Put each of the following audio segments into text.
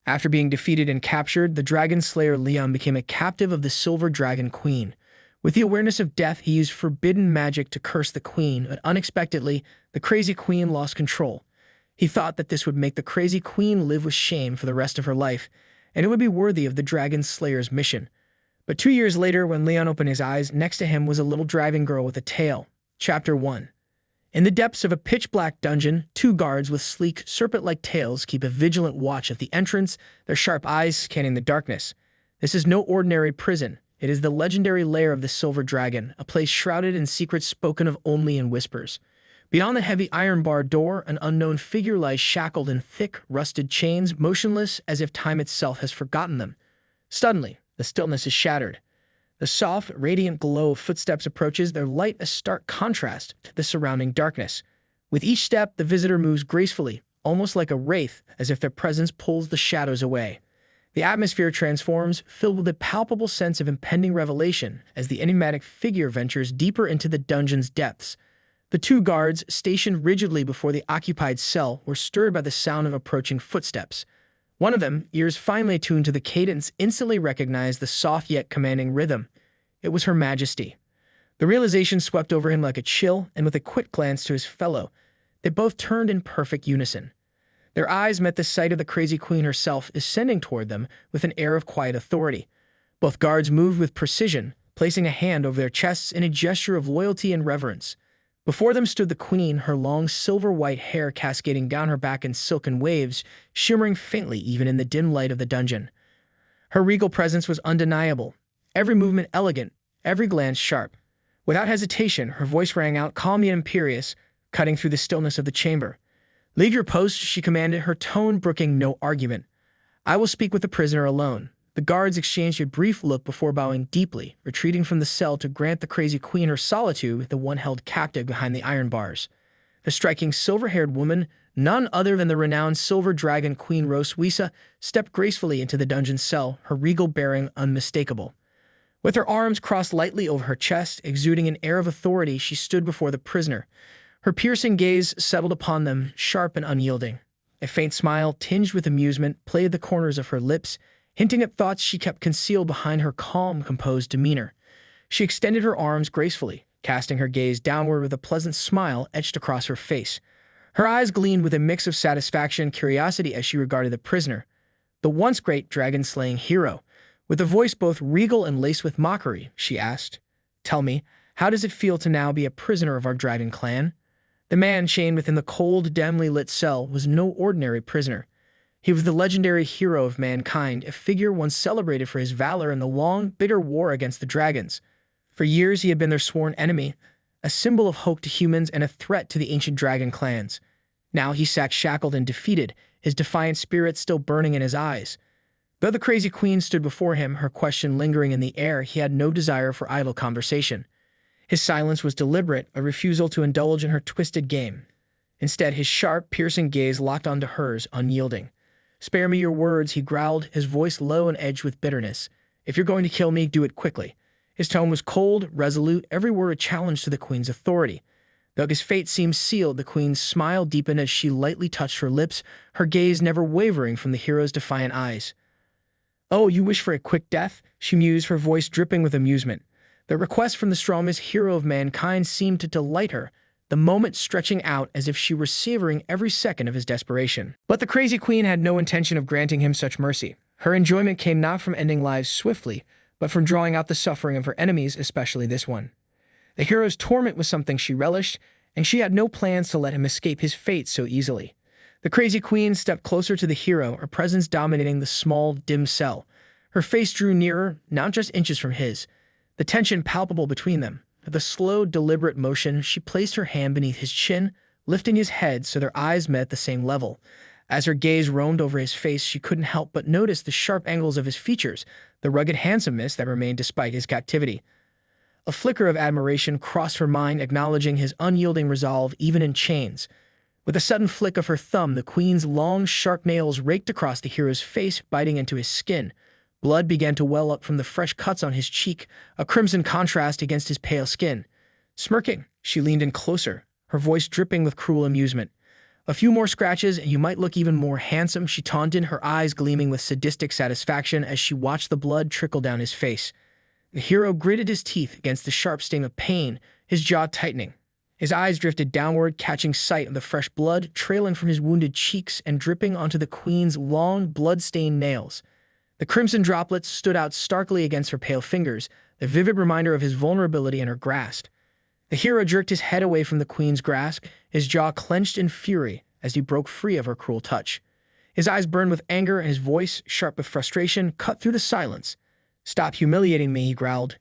After being defeated and captured, the dragon slayer Leon became a captive of the Silver Dragon Queen. With the awareness of death, he used forbidden magic to curse the queen, but unexpectedly, the crazy queen lost control. He thought that this would make the crazy queen live with shame for the rest of her life, and it would be worthy of the dragon slayer's mission. But 2 years later, when Leon opened his eyes, next to him was a little driving girl with a tail. Chapter 1. In the depths of a pitch-black dungeon, two guards with sleek, serpent-like tails keep a vigilant watch at the entrance, their sharp eyes scanning the darkness. This is no ordinary prison. It is the legendary lair of the Silver Dragon, a place shrouded in secrets spoken of only in whispers. Beyond the heavy iron bar door, an unknown figure lies shackled in thick, rusted chains, motionless as if time itself has forgotten them. Suddenly, the stillness is shattered. The soft, radiant glow of footsteps approaches, their light a stark contrast to the surrounding darkness. With each step, the visitor moves gracefully, almost like a wraith, as if their presence pulls the shadows away. The atmosphere transforms, filled with a palpable sense of impending revelation as the enigmatic figure ventures deeper into the dungeon's depths. The two guards, stationed rigidly before the occupied cell, were stirred by the sound of approaching footsteps. One of them, ears finely attuned to the cadence, instantly recognized the soft yet commanding rhythm. It was Her Majesty. The realization swept over him like a chill, and with a quick glance to his fellow, they both turned in perfect unison. Their eyes met the sight of the crazy queen herself ascending toward them with an air of quiet authority. Both guards moved with precision, placing a hand over their chests in a gesture of loyalty and reverence. Before them stood the queen, her long silver-white hair cascading down her back in silken waves, shimmering faintly even in the dim light of the dungeon. Her regal presence was undeniable, every movement elegant, every glance sharp. Without hesitation, her voice rang out, calm yet imperious, cutting through the stillness of the chamber. "Leave your post," she commanded, her tone brooking no argument. "I will speak with the prisoner alone." The guards exchanged a brief look before bowing deeply, retreating from the cell to grant the crazy queen her solitude with the one held captive behind the iron bars. The striking silver-haired woman, none other than the renowned Silver Dragon Queen Roswitha, stepped gracefully into the dungeon cell, her regal bearing unmistakable. With her arms crossed lightly over her chest, exuding an air of authority, she stood before the prisoner. Her piercing gaze settled upon them, sharp and unyielding. A faint smile, tinged with amusement, played at the corners of her lips, hinting at thoughts she kept concealed behind her calm, composed demeanor. She extended her arms gracefully, casting her gaze downward with a pleasant smile etched across her face. Her eyes gleamed with a mix of satisfaction and curiosity as she regarded the prisoner, the once great dragon-slaying hero. With a voice both regal and laced with mockery, she asked, "Tell me, how does it feel to now be a prisoner of our dragon clan?" The man chained within the cold, dimly lit cell was no ordinary prisoner. He was the legendary hero of mankind, a figure once celebrated for his valor in the long, bitter war against the dragons. For years he had been their sworn enemy, a symbol of hope to humans and a threat to the ancient dragon clans. Now he sat shackled and defeated, his defiant spirit still burning in his eyes. Though the crazy queen stood before him, her question lingering in the air, he had no desire for idle conversation. His silence was deliberate, a refusal to indulge in her twisted game. Instead, his sharp, piercing gaze locked onto hers, unyielding. "Spare me your words," he growled, his voice low and edged with bitterness. "If you're going to kill me, do it quickly." His tone was cold, resolute, every word a challenge to the queen's authority. Though his fate seemed sealed, the queen's smile deepened as she lightly touched her lips, her gaze never wavering from the hero's defiant eyes. "Oh, you wish for a quick death?" she mused, her voice dripping with amusement. The request from the strongest hero of mankind seemed to delight her, the moment stretching out as if she were savoring every second of his desperation. But the crazy queen had no intention of granting him such mercy. Her enjoyment came not from ending lives swiftly, but from drawing out the suffering of her enemies, especially this one. The hero's torment was something she relished, and she had no plans to let him escape his fate so easily. The crazy queen stepped closer to the hero, her presence dominating the small, dim cell. Her face drew nearer, not just inches from his, the tension palpable between them. With a slow, deliberate motion, she placed her hand beneath his chin, lifting his head so their eyes met at the same level. As her gaze roamed over his face, she couldn't help but notice the sharp angles of his features, the rugged handsomeness that remained despite his captivity. A flicker of admiration crossed her mind, acknowledging his unyielding resolve even in chains. With a sudden flick of her thumb, the queen's long, sharp nails raked across the hero's face, biting into his skin. Blood began to well up from the fresh cuts on his cheek, a crimson contrast against his pale skin. Smirking, she leaned in closer, her voice dripping with cruel amusement. A few more scratches and you might look even more handsome, she taunted, her eyes gleaming with sadistic satisfaction as she watched the blood trickle down his face. The hero gritted his teeth against the sharp sting of pain, his jaw tightening. His eyes drifted downward, catching sight of the fresh blood trailing from his wounded cheeks and dripping onto the queen's long, blood-stained nails. The crimson droplets stood out starkly against her pale fingers, a vivid reminder of his vulnerability in her grasp. The hero jerked his head away from the queen's grasp, his jaw clenched in fury as he broke free of her cruel touch. His eyes burned with anger and his voice, sharp with frustration, cut through the silence. "Stop humiliating me," he growled.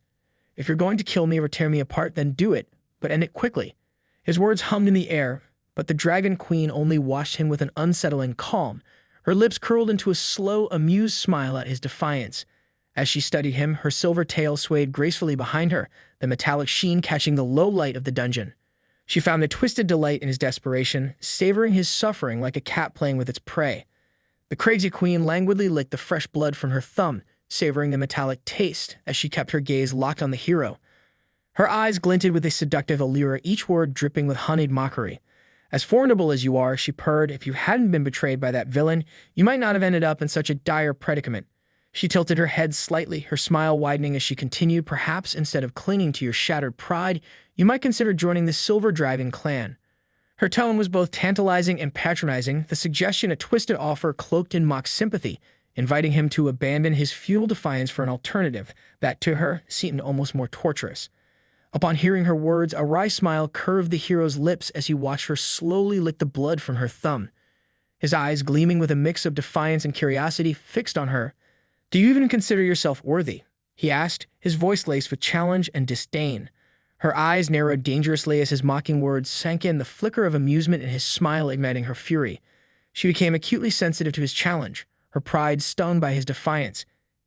"If you're going to kill me or tear me apart, then do it, but end it quickly." His words hummed in the air, but the Dragon Queen only watched him with an unsettling calm, her lips curled into a slow, amused smile at his defiance. As she studied him, her silver tail swayed gracefully behind her, the metallic sheen catching the low light of the dungeon. She found a twisted delight in his desperation, savoring his suffering like a cat playing with its prey. The crazy queen languidly licked the fresh blood from her thumb, savoring the metallic taste as she kept her gaze locked on the hero. Her eyes glinted with a seductive allure, each word dripping with honeyed mockery. "As formidable as you are," she purred, "if you hadn't been betrayed by that villain, you might not have ended up in such a dire predicament." She tilted her head slightly, her smile widening as she continued, "Perhaps instead of clinging to your shattered pride, you might consider joining the Silver Dragon clan." Her tone was both tantalizing and patronizing, the suggestion a twisted offer cloaked in mock sympathy, inviting him to abandon his futile defiance for an alternative that, to her, seemed almost more torturous. Upon hearing her words, a wry smile curved the hero's lips as he watched her slowly lick the blood from her thumb. His eyes, gleaming with a mix of defiance and curiosity, fixed on her. "Do you even consider yourself worthy?" he asked, his voice laced with challenge and disdain. Her eyes narrowed dangerously as his mocking words sank in, the flicker of amusement in his smile igniting her fury. She became acutely sensitive to his challenge, her pride stung by his defiance.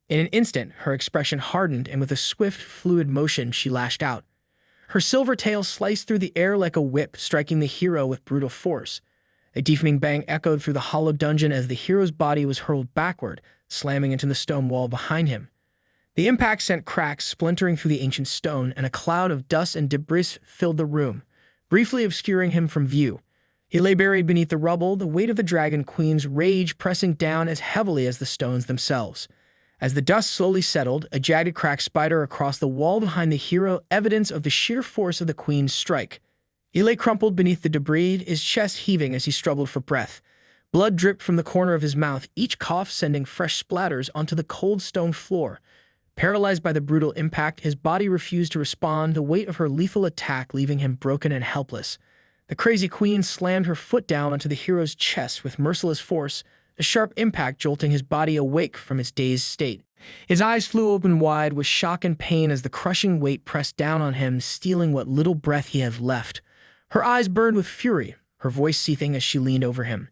In an instant, her expression hardened, and with a swift, fluid motion, she lashed out. Her silver tail sliced through the air like a whip, striking the hero with brutal force. A deafening bang echoed through the hollow dungeon as the hero's body was hurled backward, slamming into the stone wall behind him. The impact sent cracks splintering through the ancient stone, and a cloud of dust and debris filled the room, briefly obscuring him from view. He lay buried beneath the rubble, the weight of the Dragon Queen's rage pressing down as heavily as the stones themselves. As the dust slowly settled, a jagged crack spider across the wall behind the hero, evidence of the sheer force of the Queen's strike. He lay crumpled beneath the debris, his chest heaving as he struggled for breath. Blood dripped from the corner of his mouth, each cough sending fresh splatters onto the cold stone floor. Paralyzed by the brutal impact, his body refused to respond, the weight of her lethal attack leaving him broken and helpless. The crazy queen slammed her foot down onto the hero's chest with merciless force, a sharp impact jolting his body awake from its dazed state. His eyes flew open wide with shock and pain as the crushing weight pressed down on him, stealing what little breath he had left. Her eyes burned with fury, her voice seething as she leaned over him.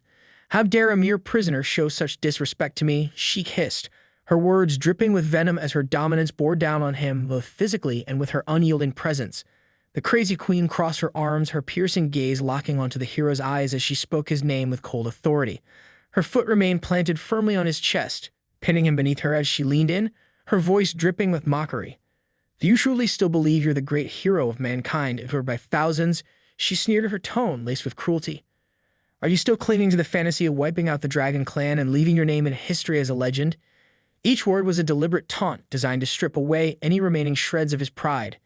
"How dare a mere prisoner show such disrespect to me?" she hissed, her words dripping with venom as her dominance bore down on him both physically and with her unyielding presence. The crazy queen crossed her arms, her piercing gaze locking onto the hero's eyes as she spoke his name with cold authority. Her foot remained planted firmly on his chest, pinning him beneath her as she leaned in, her voice dripping with mockery. "Do you truly still believe you're the great hero of mankind, adored by thousands?" She sneered, her tone laced with cruelty. "Are you still clinging to the fantasy of wiping out the Dragon Clan and leaving your name in history as a legend?" Each word was a deliberate taunt designed to strip away any remaining shreds of his pride.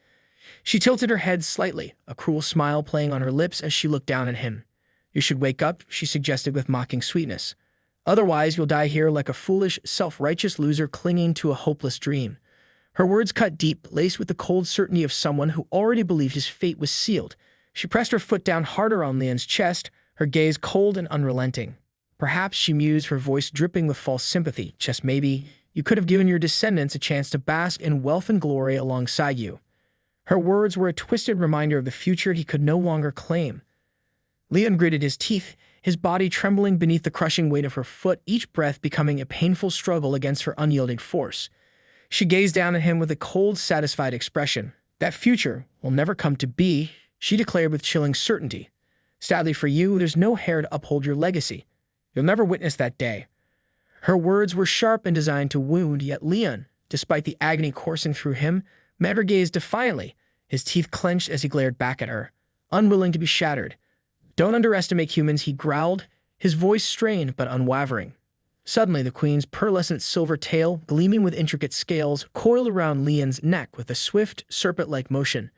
She tilted her head slightly, a cruel smile playing on her lips as she looked down at him. "You should wake up," she suggested with mocking sweetness. "Otherwise, you'll die here like a foolish, self-righteous loser clinging to a hopeless dream." Her words cut deep, laced with the cold certainty of someone who already believed his fate was sealed. She pressed her foot down harder on Leon's chest, her gaze cold and unrelenting. "Perhaps," she mused, her voice dripping with false sympathy, "just maybe, you could have given your descendants a chance to bask in wealth and glory alongside you." Her words were a twisted reminder of the future he could no longer claim. Leon gritted his teeth, his body trembling beneath the crushing weight of her foot, each breath becoming a painful struggle against her unyielding force. She gazed down at him with a cold, satisfied expression. "That future will never come to be," she declared with chilling certainty. "Sadly for you, there's no heir to uphold your legacy. You'll never witness that day." Her words were sharp and designed to wound, yet Leon, despite the agony coursing through him, met her gaze defiantly, his teeth clenched as he glared back at her, unwilling to be shattered. "Don't underestimate humans," he growled, his voice strained but unwavering. Suddenly, the queen's pearlescent silver tail, gleaming with intricate scales, coiled around Leon's neck with a swift, serpent-like motion.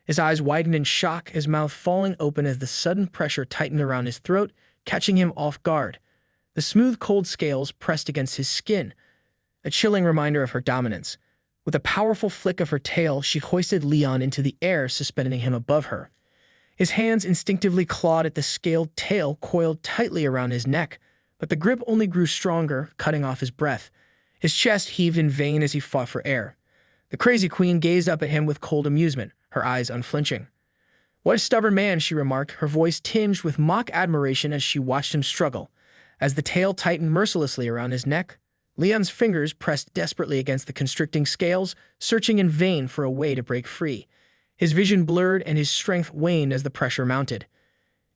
His eyes widened in shock, his mouth falling open as the sudden pressure tightened around his throat, catching him off guard. The smooth, cold scales pressed against his skin, a chilling reminder of her dominance. With a powerful flick of her tail, she hoisted Leon into the air, suspending him above her. His hands instinctively clawed at the scaled tail coiled tightly around his neck, but the grip only grew stronger, cutting off his breath. His chest heaved in vain as he fought for air. The crazy queen gazed up at him with cold amusement, her eyes unflinching. "What a stubborn man," she remarked, her voice tinged with mock admiration as she watched him struggle. As the tail tightened mercilessly around his neck, Leon's fingers pressed desperately against the constricting scales, searching in vain for a way to break free. His vision blurred and his strength waned as the pressure mounted.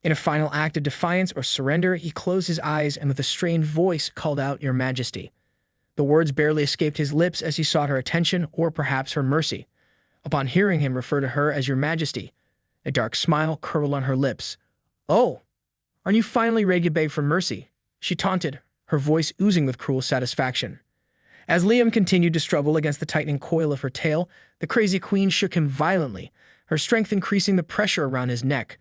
In a final act of defiance or surrender, he closed his eyes and with a strained voice called out, "Your Majesty." The words barely escaped his lips as he sought her attention or perhaps her mercy. Upon hearing him refer to her as "Your Majesty," a dark smile curled on her lips. "Oh, aren't you finally ready to beg for mercy?" she taunted, her voice oozing with cruel satisfaction. As Liam continued to struggle against the tightening coil of her tail, the crazy queen shook him violently, her strength increasing the pressure around his neck.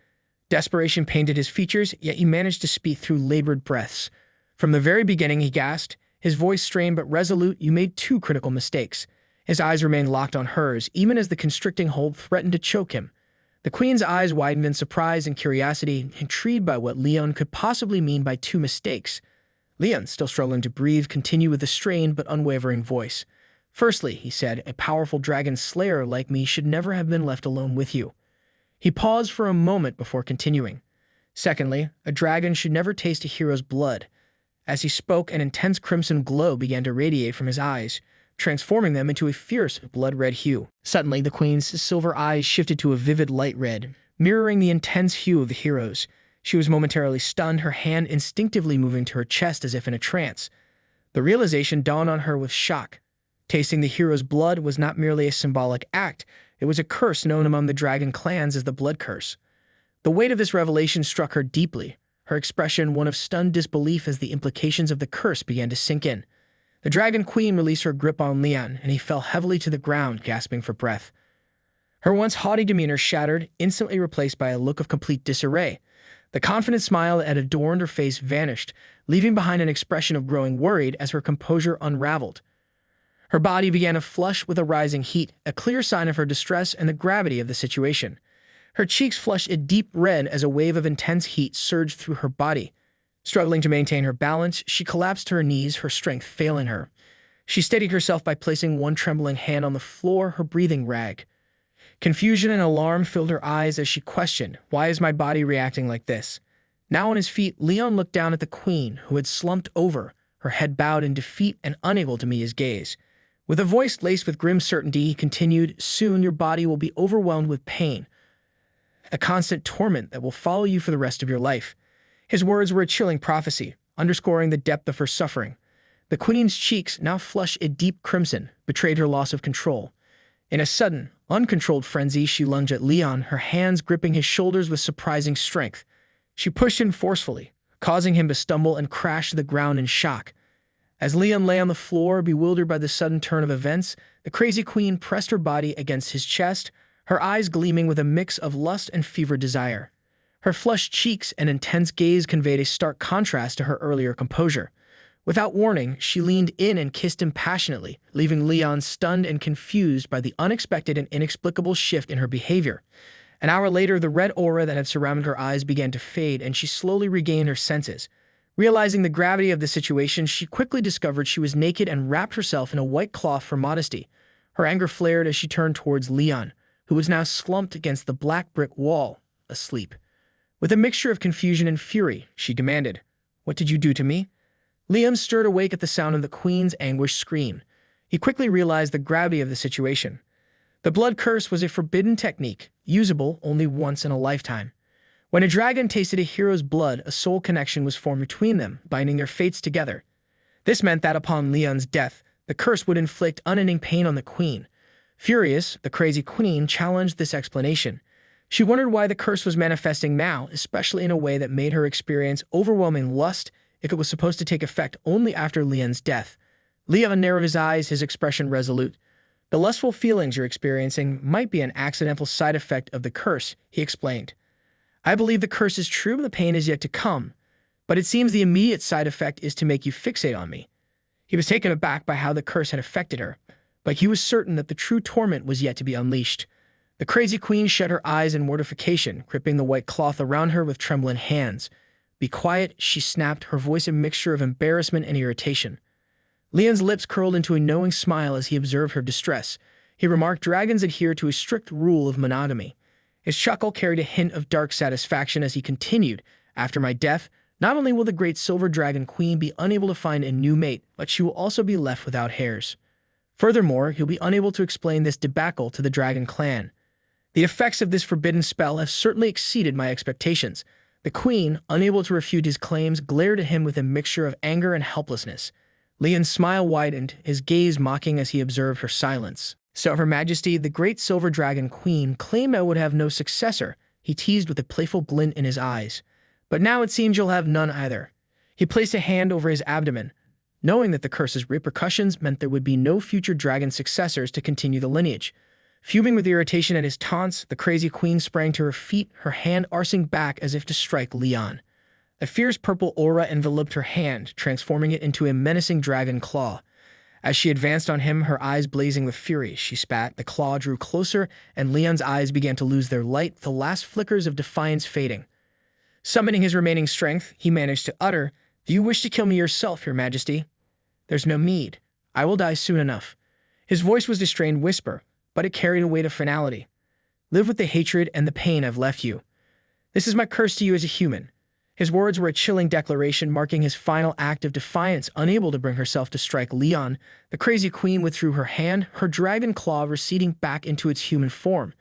Desperation painted his features, yet he managed to speak through labored breaths. "From the very beginning," he gasped, his voice strained but resolute, "you made two critical mistakes." His eyes remained locked on hers, even as the constricting hold threatened to choke him. The queen's eyes widened in surprise and curiosity, intrigued by what Leon could possibly mean by two mistakes. Leon, still struggling to breathe, continued with a strained but unwavering voice. "Firstly," he said, "a powerful dragon slayer like me should never have been left alone with you." He paused for a moment before continuing. "Secondly, a dragon should never taste a hero's blood." As he spoke, an intense crimson glow began to radiate from his eyes, transforming them into a fierce, blood-red hue. Suddenly, the queen's silver eyes shifted to a vivid light red, mirroring the intense hue of the hero's. She was momentarily stunned, her hand instinctively moving to her chest as if in a trance. The realization dawned on her with shock. Tasting the hero's blood was not merely a symbolic act, it was a curse known among the dragon clans as the blood curse. The weight of this revelation struck her deeply, her expression one of stunned disbelief as the implications of the curse began to sink in. The dragon queen released her grip on Leon, and he fell heavily to the ground, gasping for breath. Her once haughty demeanor shattered, instantly replaced by a look of complete disarray. The confident smile that had adorned her face vanished, leaving behind an expression of growing worried as her composure unraveled. Her body began to flush with a rising heat, a clear sign of her distress and the gravity of the situation. Her cheeks flushed a deep red as a wave of intense heat surged through her body. Struggling to maintain her balance, she collapsed to her knees, her strength failing her. She steadied herself by placing one trembling hand on the floor, her breathing rag. Confusion and alarm filled her eyes as she questioned, "Why is my body reacting like this?" Now on his feet, Leon looked down at the queen, who had slumped over, her head bowed in defeat and unable to meet his gaze. With a voice laced with grim certainty, he continued, "Soon your body will be overwhelmed with pain, a constant torment that will follow you for the rest of your life." His words were a chilling prophecy, underscoring the depth of her suffering. The queen's cheeks, now flushed a deep crimson, betrayed her loss of control. In a sudden, uncontrolled frenzy, she lunged at Leon, her hands gripping his shoulders with surprising strength. She pushed him forcefully, causing him to stumble and crash to the ground in shock. As Leon lay on the floor, bewildered by the sudden turn of events, the crazy queen pressed her body against his chest, her eyes gleaming with a mix of lust and fevered desire. Her flushed cheeks and intense gaze conveyed a stark contrast to her earlier composure. Without warning, she leaned in and kissed him passionately, leaving Leon stunned and confused by the unexpected and inexplicable shift in her behavior. An hour later, the red aura that had surrounded her eyes began to fade, and she slowly regained her senses. Realizing the gravity of the situation, she quickly discovered she was naked and wrapped herself in a white cloth for modesty. Her anger flared as she turned towards Leon, who was now slumped against the black brick wall, asleep. With a mixture of confusion and fury, she demanded, "What did you do to me?" Liam stirred awake at the sound of the queen's anguished scream. He quickly realized the gravity of the situation. The blood curse was a forbidden technique, usable only once in a lifetime. When a dragon tasted a hero's blood, a soul connection was formed between them, binding their fates together. This meant that upon Leon's death, the curse would inflict unending pain on the queen. Furious, the crazy queen challenged this explanation. She wondered why the curse was manifesting now, especially in a way that made her experience overwhelming lust if it was supposed to take effect only after Leon's death. Leon narrowed his eyes, his expression resolute. The lustful feelings you're experiencing might be an accidental side effect of the curse, he explained. I believe the curse is true and the pain is yet to come, but it seems the immediate side effect is to make you fixate on me. He was taken aback by how the curse had affected her, but he was certain that the true torment was yet to be unleashed. The crazy queen shut her eyes in mortification, gripping the white cloth around her with trembling hands. Be quiet, she snapped, her voice a mixture of embarrassment and irritation. Leon's lips curled into a knowing smile as he observed her distress. He remarked dragons adhere to a strict rule of monogamy. His chuckle carried a hint of dark satisfaction as he continued, after my death, not only will the great silver dragon queen be unable to find a new mate, but she will also be left without heirs. Furthermore, he'll be unable to explain this debacle to the dragon clan. The effects of this forbidden spell have certainly exceeded my expectations. The queen, unable to refute his claims, glared at him with a mixture of anger and helplessness. Leon's smile widened, his gaze mocking as he observed her silence. So Her Majesty, the great silver dragon queen, claimed I would have no successor, he teased with a playful glint in his eyes. But now it seems you'll have none either. He placed a hand over his abdomen, knowing that the curse's repercussions meant there would be no future dragon successors to continue the lineage. Fuming with irritation at his taunts, the crazy queen sprang to her feet, her hand arcing back as if to strike Leon. A fierce purple aura enveloped her hand, transforming it into a menacing dragon claw. As she advanced on him, her eyes blazing with fury, she spat, the claw drew closer, and Leon's eyes began to lose their light, the last flickers of defiance fading. Summoning his remaining strength, he managed to utter, "Do you wish to kill me yourself, Your Majesty?" "There's no need. I will die soon enough." His voice was a strained whisper, but it carried a weight of finality. "Live with the hatred and the pain I've left you. This is my curse to you as a human." His words were a chilling declaration marking his final act of defiance. Unable to bring herself to strike Leon, the crazy queen withdrew her hand, her dragon claw receding back into its human form.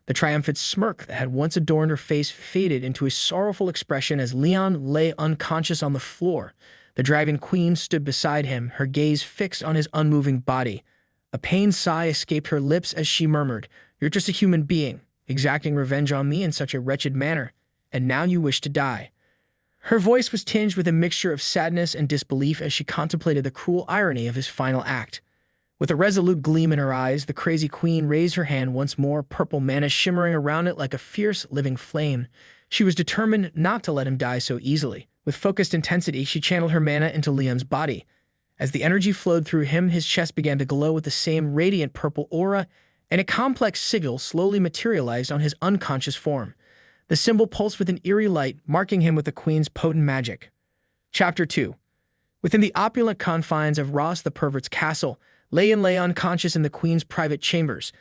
The triumphant smirk that had once adorned her face faded into a sorrowful expression as Leon lay unconscious on the floor. The dragon queen stood beside him, her gaze fixed on his unmoving body. A pained sigh escaped her lips as she murmured, "You're just a human being, exacting revenge on me in such a wretched manner, and now you wish to die." Her voice was tinged with a mixture of sadness and disbelief as she contemplated the cruel irony of his final act. With a resolute gleam in her eyes, the crazy queen raised her hand once more, purple mana shimmering around it like a fierce, living flame. She was determined not to let him die so easily. With focused intensity, she channeled her mana into Liam's body. As the energy flowed through him, his chest began to glow with the same radiant purple aura, and a complex sigil slowly materialized on his unconscious form. The symbol pulsed with an eerie light, marking him with the queen's potent magic. Chapter 2. Within the opulent confines of Ross the Pervert's castle, Leon lay unconscious in the queen's private chambers.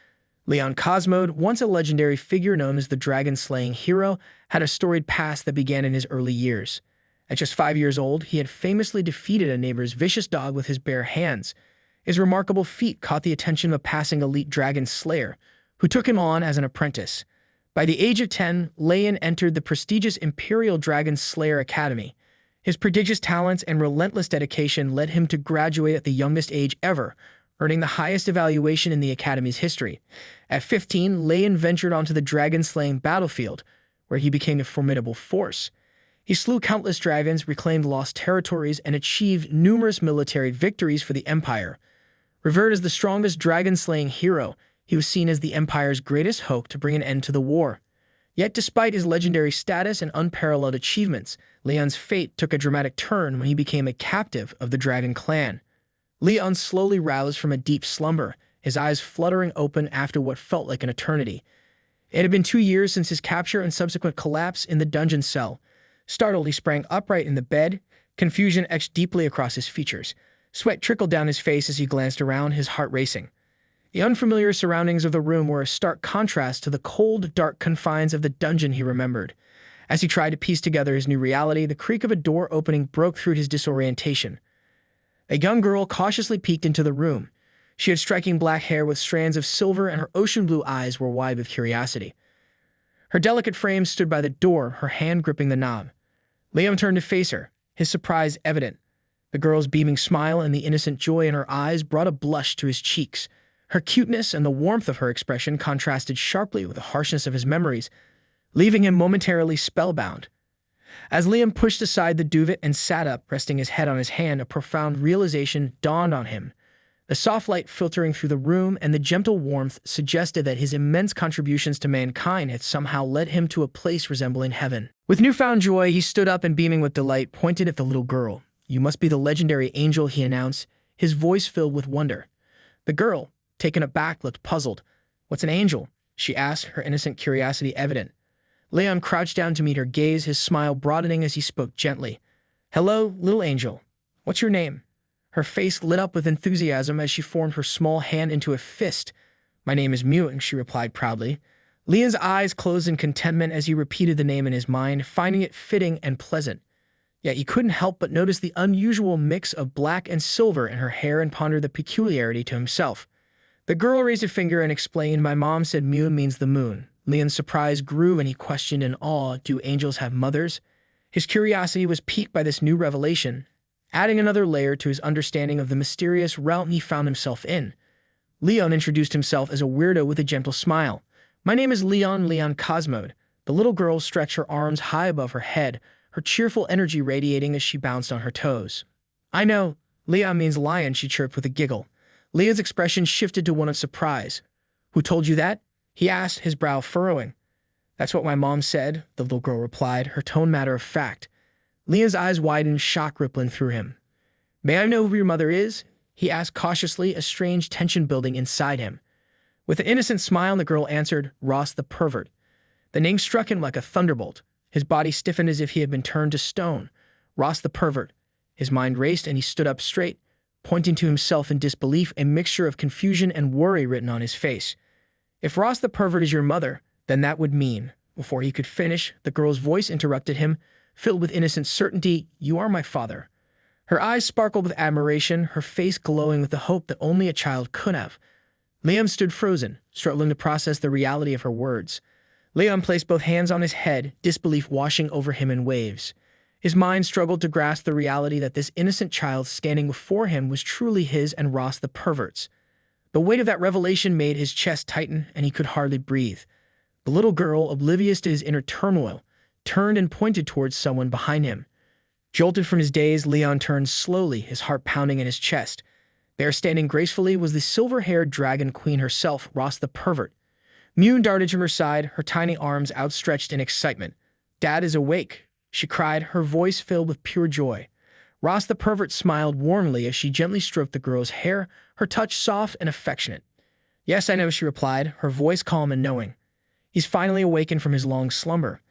Leon Cosmode, once a legendary figure known as the dragon-slaying hero, had a storied past that began in his early years. At just 5 years old, he had famously defeated a neighbor's vicious dog with his bare hands. His remarkable feat caught the attention of a passing elite dragon slayer, who took him on as an apprentice. By the age of 10, Leon entered the prestigious Imperial Dragon Slayer Academy. His prodigious talents and relentless dedication led him to graduate at the youngest age ever, earning the highest evaluation in the Academy's history. At 15, Leon ventured onto the dragon-slaying battlefield, where he became a formidable force. He slew countless dragons, reclaimed lost territories, and achieved numerous military victories for the Empire. Revered as the strongest dragon-slaying hero, he was seen as the Empire's greatest hope to bring an end to the war. Yet despite his legendary status and unparalleled achievements, Leon's fate took a dramatic turn when he became a captive of the Dragon Clan. Leon slowly roused from a deep slumber, his eyes fluttering open after what felt like an eternity. It had been 2 years since his capture and subsequent collapse in the dungeon cell. Startled, he sprang upright in the bed, confusion etched deeply across his features. Sweat trickled down his face as he glanced around, his heart racing. The unfamiliar surroundings of the room were a stark contrast to the cold, dark confines of the dungeon he remembered. As he tried to piece together his new reality, the creak of a door opening broke through his disorientation. A young girl cautiously peeked into the room. She had striking black hair with strands of silver, and her ocean blue eyes were wide with curiosity. Her delicate frame stood by the door, her hand gripping the knob. Liam turned to face her, his surprise evident. The girl's beaming smile and the innocent joy in her eyes brought a blush to his cheeks. Her cuteness and the warmth of her expression contrasted sharply with the harshness of his memories. leaving him momentarily spellbound. As Liam pushed aside the duvet and sat up, resting his head on his hand, a profound realization dawned on him. The soft light filtering through the room and the gentle warmth suggested that his immense contributions to mankind had somehow led him to a place resembling heaven. With newfound joy, he stood up and, beaming with delight, pointed at the little girl. "You must be the legendary angel," he announced, his voice filled with wonder. The girl, taken aback, looked puzzled. "What's an angel?" she asked, her innocent curiosity evident. Leon crouched down to meet her gaze, his smile broadening as he spoke gently. "Hello, little angel. What's your name?" Her face lit up with enthusiasm as she formed her small hand into a fist. "My name is Mewing," she replied proudly. Leon's eyes closed in contentment as he repeated the name in his mind, finding it fitting and pleasant. Yet he couldn't help but notice the unusual mix of black and silver in her hair and ponder the peculiarity to himself. The girl raised a finger and explained, "My mom said Mew means the moon." Leon's surprise grew and he questioned in awe, "Do angels have mothers?" His curiosity was piqued by this new revelation, adding another layer to his understanding of the mysterious realm he found himself in. Leon introduced himself as a weirdo with a gentle smile. "My name is Leon Cosmode." The little girl stretched her arms high above her head, her cheerful energy radiating as she bounced on her toes. "I know, Leon means lion," she chirped with a giggle. Leon's expression shifted to one of surprise. "Who told you that?" he asked, his brow furrowing. "That's what my mom said," the little girl replied, her tone matter of fact. Leon's eyes widened, shock rippling through him. "May I know who your mother is?" he asked cautiously, a strange tension building inside him. With an innocent smile, the girl answered, "Ross the pervert." The name struck him like a thunderbolt. His body stiffened as if he had been turned to stone. Ross the pervert. His mind raced and he stood up straight, pointing to himself in disbelief, a mixture of confusion and worry written on his face. "If Ross the pervert is your mother, then that would mean—" Before he could finish, the girl's voice interrupted him, filled with innocent certainty, "You are my father." Her eyes sparkled with admiration, her face glowing with the hope that only a child could have. Liam stood frozen, struggling to process the reality of her words. Liam placed both hands on his head, disbelief washing over him in waves. His mind struggled to grasp the reality that this innocent child standing before him was truly his and Ross the pervert's. The weight of that revelation made his chest tighten, and he could hardly breathe. The little girl, oblivious to his inner turmoil, turned and pointed towards someone behind him. Jolted from his daze, Leon turned slowly, his heart pounding in his chest. There, standing gracefully, was the silver-haired dragon queen herself, Ross the pervert. Mew darted to her side, her tiny arms outstretched in excitement. "Dad is awake," she cried, her voice filled with pure joy. Ross the pervert smiled warmly as she gently stroked the girl's hair, her touch soft and affectionate. "Yes, I know," she replied, her voice calm and knowing. "He's finally awakened from his long slumber."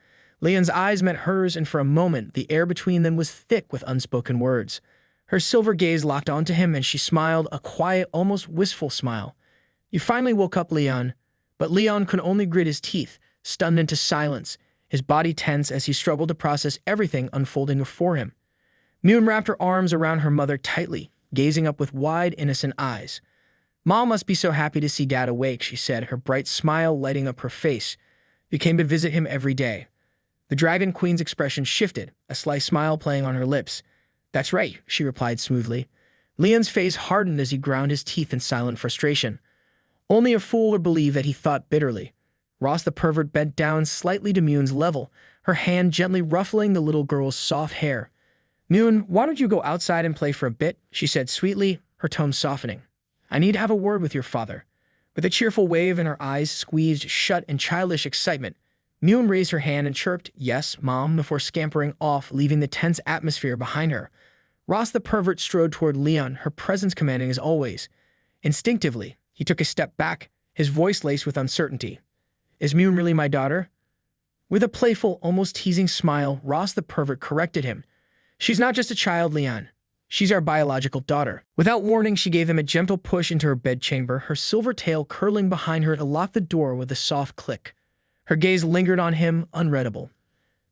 Leon's eyes met hers, and for a moment the air between them was thick with unspoken words. Her silver gaze locked onto him, and she smiled, a quiet, almost wistful smile. "You finally woke up, Leon." But Leon could only grit his teeth, stunned into silence, his body tense as he struggled to process everything unfolding before him. Mew wrapped her arms around her mother tightly, gazing up with wide, innocent eyes. "Mom must be so happy to see Dad awake," she said, her bright smile lighting up her face. "You came to visit him every day." The Dragon Queen's expression shifted, a sly smile playing on her lips. "That's right," she replied smoothly. Leon's face hardened as he ground his teeth in silent frustration. Only a fool would believe that, he thought bitterly. Ross the pervert bent down slightly to Mew's level, her hand gently ruffling the little girl's soft hair. "Mew, why don't you go outside and play for a bit?" she said sweetly, her tone softening. "I need to have a word with your father." With a cheerful wave and her eyes squeezed shut in childish excitement, Mew raised her hand and chirped, "Yes, Mom," before scampering off, leaving the tense atmosphere behind her. Ross the pervert strode toward Leon, her presence commanding as always. Instinctively, he took a step back, his voice laced with uncertainty. "Is Mew really my daughter?" With a playful, almost teasing smile, Ross the pervert corrected him. "She's not just a child, Leon. She's our biological daughter." Without warning, she gave him a gentle push into her bedchamber, her silver tail curling behind her to lock the door with a soft click. Her gaze lingered on him, unreadable.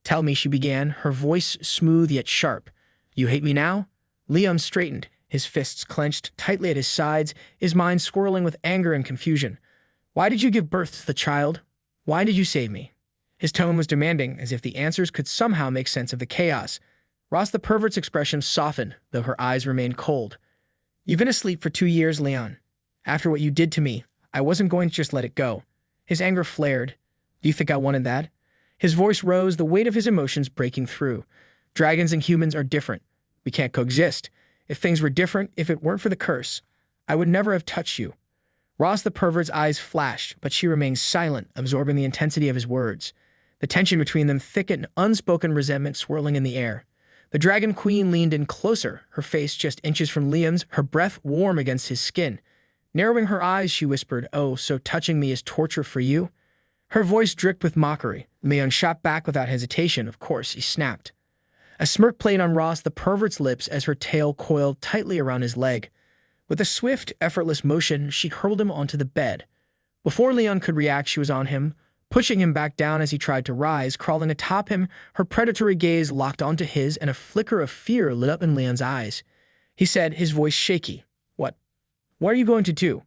"Tell me," she began, her voice smooth yet sharp. "You hate me now?" Liam straightened, his fists clenched tightly at his sides, his mind swirling with anger and confusion. "Why did you give birth to the child? Why did you save me?" His tone was demanding, as if the answers could somehow make sense of the chaos. Ross the pervert's expression softened, though her eyes remained cold. "You've been asleep for 2 years, Leon. After what you did to me, I wasn't going to just let it go." His anger flared. "Do you think I wanted that?" His voice rose, the weight of his emotions breaking through. Dragons and humans are different. We can't coexist. If things were different, if it weren't for the curse, I would never have touched you. Ross the pervert's eyes flashed, but she remained silent, absorbing the intensity of his words. The tension between them thickened, unspoken resentment swirling in the air. The Dragon Queen leaned in closer, her face just inches from Liam's, her breath warm against his skin. Narrowing her eyes, she whispered, "Oh, so touching me is torture for you?" Her voice dripped with mockery. Leon shot back without hesitation. Of course, he snapped. A smirk played on Ross the pervert's lips as her tail coiled tightly around his leg. With a swift, effortless motion, she hurled him onto the bed. Before Leon could react, she was on him, pushing him back down as he tried to rise, crawling atop him, her predatory gaze locked onto his, and a flicker of fear lit up in Leon's eyes. He said, his voice shaky, "What? What are you going to do?"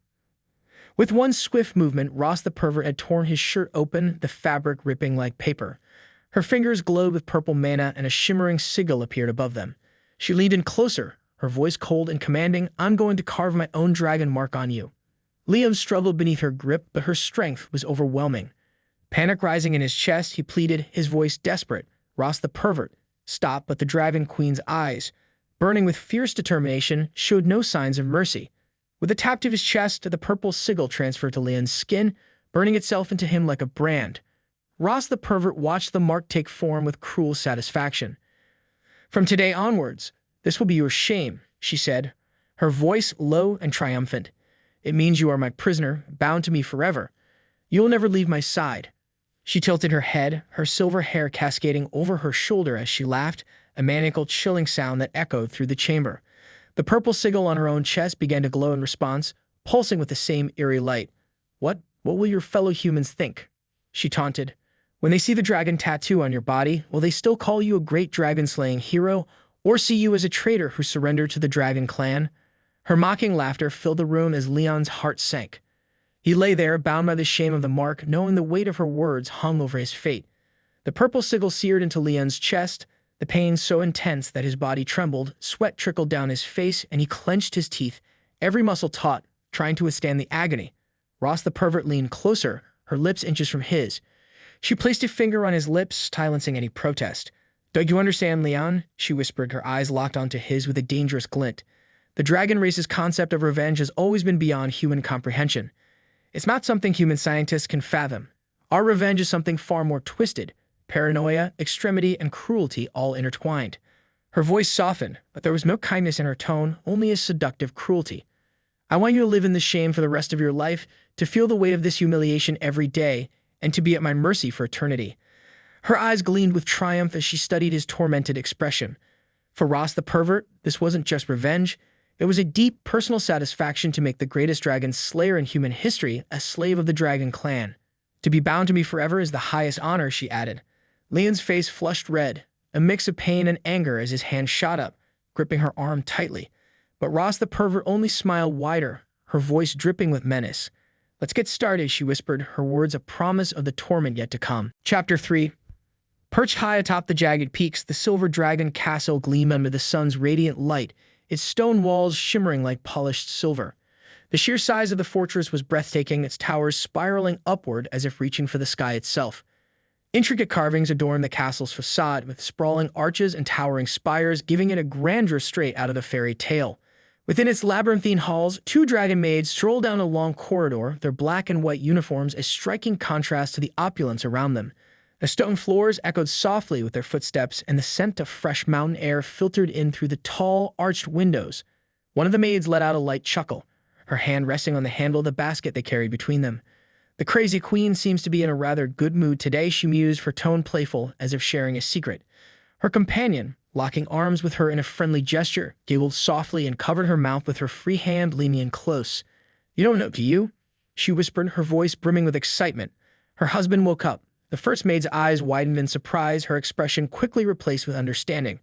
With one swift movement, Ross the pervert had torn his shirt open, the fabric ripping like paper. Her fingers glowed with purple mana, and a shimmering sigil appeared above them. She leaned in closer, her voice cold and commanding, "I'm going to carve my own dragon mark on you." Liam struggled beneath her grip, but her strength was overwhelming. Panic rising in his chest, he pleaded, his voice desperate. Ross the pervert stopped, but the Dragon Queen's eyes, burning with fierce determination, showed no signs of mercy. With a tap to his chest, the purple sigil transferred to Leon's skin, burning itself into him like a brand. Ross the pervert watched the mark take form with cruel satisfaction. "From today onwards, this will be your shame," she said, her voice low and triumphant. "It means you are my prisoner, bound to me forever. You will never leave my side." She tilted her head, her silver hair cascading over her shoulder as she laughed, a maniacal chilling sound that echoed through the chamber. The purple sigil on her own chest began to glow in response, pulsing with the same eerie light. What will your fellow humans think?" she taunted. "When they see the dragon tattoo on your body, will they still call you a great dragon-slaying hero, or see you as a traitor who surrendered to the dragon clan?" Her mocking laughter filled the room as Leon's heart sank. He lay there, bound by the shame of the mark, knowing the weight of her words hung over his fate. The purple sigil seared into Leon's chest, the pain so intense that his body trembled, sweat trickled down his face, and he clenched his teeth, every muscle taut, trying to withstand the agony. Ross the pervert leaned closer, her lips inches from his. She placed a finger on his lips, silencing any protest. "Don't you understand, Leon?" she whispered, her eyes locked onto his with a dangerous glint. "The dragon race's concept of revenge has always been beyond human comprehension. It's not something human scientists can fathom. Our revenge is something far more twisted. Paranoia, extremity, and cruelty all intertwined." Her voice softened, but there was no kindness in her tone, only a seductive cruelty. "I want you to live in this shame for the rest of your life, to feel the weight of this humiliation every day, and to be at my mercy for eternity." Her eyes gleamed with triumph as she studied his tormented expression. For Ross the pervert, this wasn't just revenge. It was a deep, personal satisfaction to make the greatest dragon slayer in human history a slave of the Dragon Clan. "To be bound to me forever is the highest honor," she added. Leon's face flushed red, a mix of pain and anger as his hand shot up, gripping her arm tightly. But Ross the pervert only smiled wider, her voice dripping with menace. "Let's get started," she whispered, her words a promise of the torment yet to come. Chapter 3. Perched high atop the jagged peaks, the silver dragon castle gleamed under the sun's radiant light, its stone walls shimmering like polished silver. The sheer size of the fortress was breathtaking, its towers spiraling upward as if reaching for the sky itself. Intricate carvings adorned the castle's facade, with sprawling arches and towering spires, giving it a grandeur straight out of the fairy tale. Within its labyrinthine halls, two dragon maids strolled down a long corridor, their black and white uniforms a striking contrast to the opulence around them. The stone floors echoed softly with their footsteps, and the scent of fresh mountain air filtered in through the tall, arched windows. One of the maids let out a light chuckle, her hand resting on the handle of the basket they carried between them. "The crazy queen seems to be in a rather good mood today," she mused, her tone playful, as if sharing a secret. Her companion, locking arms with her in a friendly gesture, giggled softly and covered her mouth with her free hand, leaning in close. "You don't know, do you?" she whispered, her voice brimming with excitement. Her husband woke up. The first maid's eyes widened in surprise, her expression quickly replaced with understanding.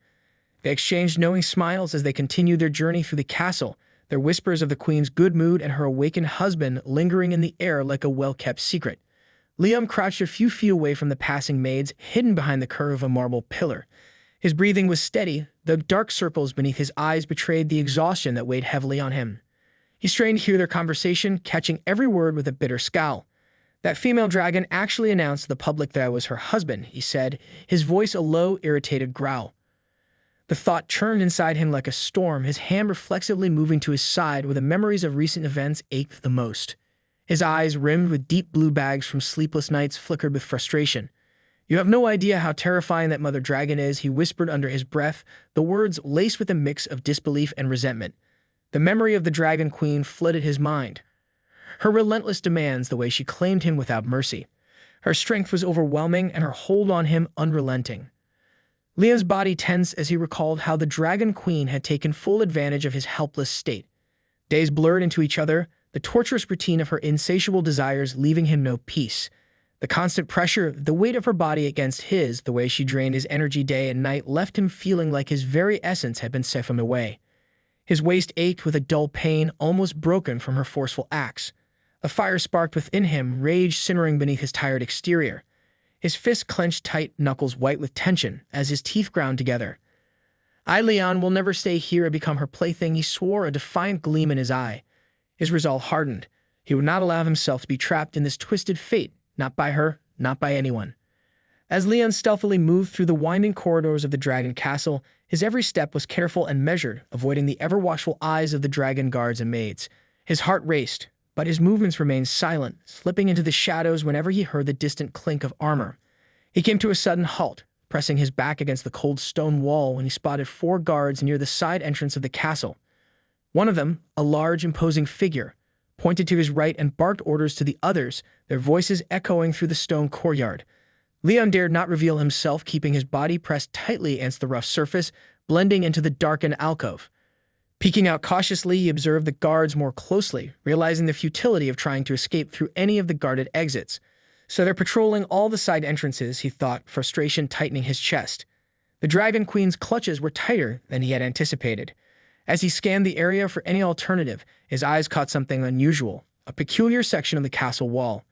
They exchanged knowing smiles as they continued their journey through the castle, their whispers of the queen's good mood and her awakened husband lingering in the air like a well-kept secret. Liam crouched a few feet away from the passing maids, hidden behind the curve of a marble pillar. His breathing was steady, the dark circles beneath his eyes betrayed the exhaustion that weighed heavily on him. He strained to hear their conversation, catching every word with a bitter scowl. That female dragon actually announced to the public that I was her husband, he said, his voice a low, irritated growl. The thought churned inside him like a storm, his hand reflexively moving to his side where the memories of recent events ached the most. His eyes, rimmed with deep blue bags from sleepless nights, flickered with frustration. You have no idea how terrifying that mother dragon is, he whispered under his breath, the words laced with a mix of disbelief and resentment. The memory of the Dragon Queen flooded his mind. Her relentless demands, the way she claimed him without mercy. Her strength was overwhelming and her hold on him unrelenting. Liam's body tensed as he recalled how the Dragon Queen had taken full advantage of his helpless state. Days blurred into each other, the torturous routine of her insatiable desires leaving him no peace. The constant pressure, the weight of her body against his, the way she drained his energy day and night left him feeling like his very essence had been siphoned away. His waist ached with a dull pain, almost broken from her forceful acts. A fire sparked within him, rage simmering beneath his tired exterior. His fists clenched tight, knuckles white with tension, as his teeth ground together. I, Leon, will never stay here and become her plaything, he swore, a defiant gleam in his eye. His resolve hardened. He would not allow himself to be trapped in this twisted fate, not by her, not by anyone. As Leon stealthily moved through the winding corridors of the dragon castle, his every step was careful and measured, avoiding the ever-watchful eyes of the dragon guards and maids. His heart raced, but his movements remained silent, slipping into the shadows whenever he heard the distant clink of armor. He came to a sudden halt, pressing his back against the cold stone wall when he spotted 4 guards near the side entrance of the castle. One of them, a large, imposing figure, pointed to his right and barked orders to the others, their voices echoing through the stone courtyard. Leon dared not reveal himself, keeping his body pressed tightly against the rough surface, blending into the darkened alcove. Peeking out cautiously, he observed the guards more closely, realizing the futility of trying to escape through any of the guarded exits. So they're patrolling all the side entrances, he thought, frustration tightening his chest. The Dragon Queen's clutches were tighter than he had anticipated. As he scanned the area for any alternative, his eyes caught something unusual, a peculiar section of the castle wall.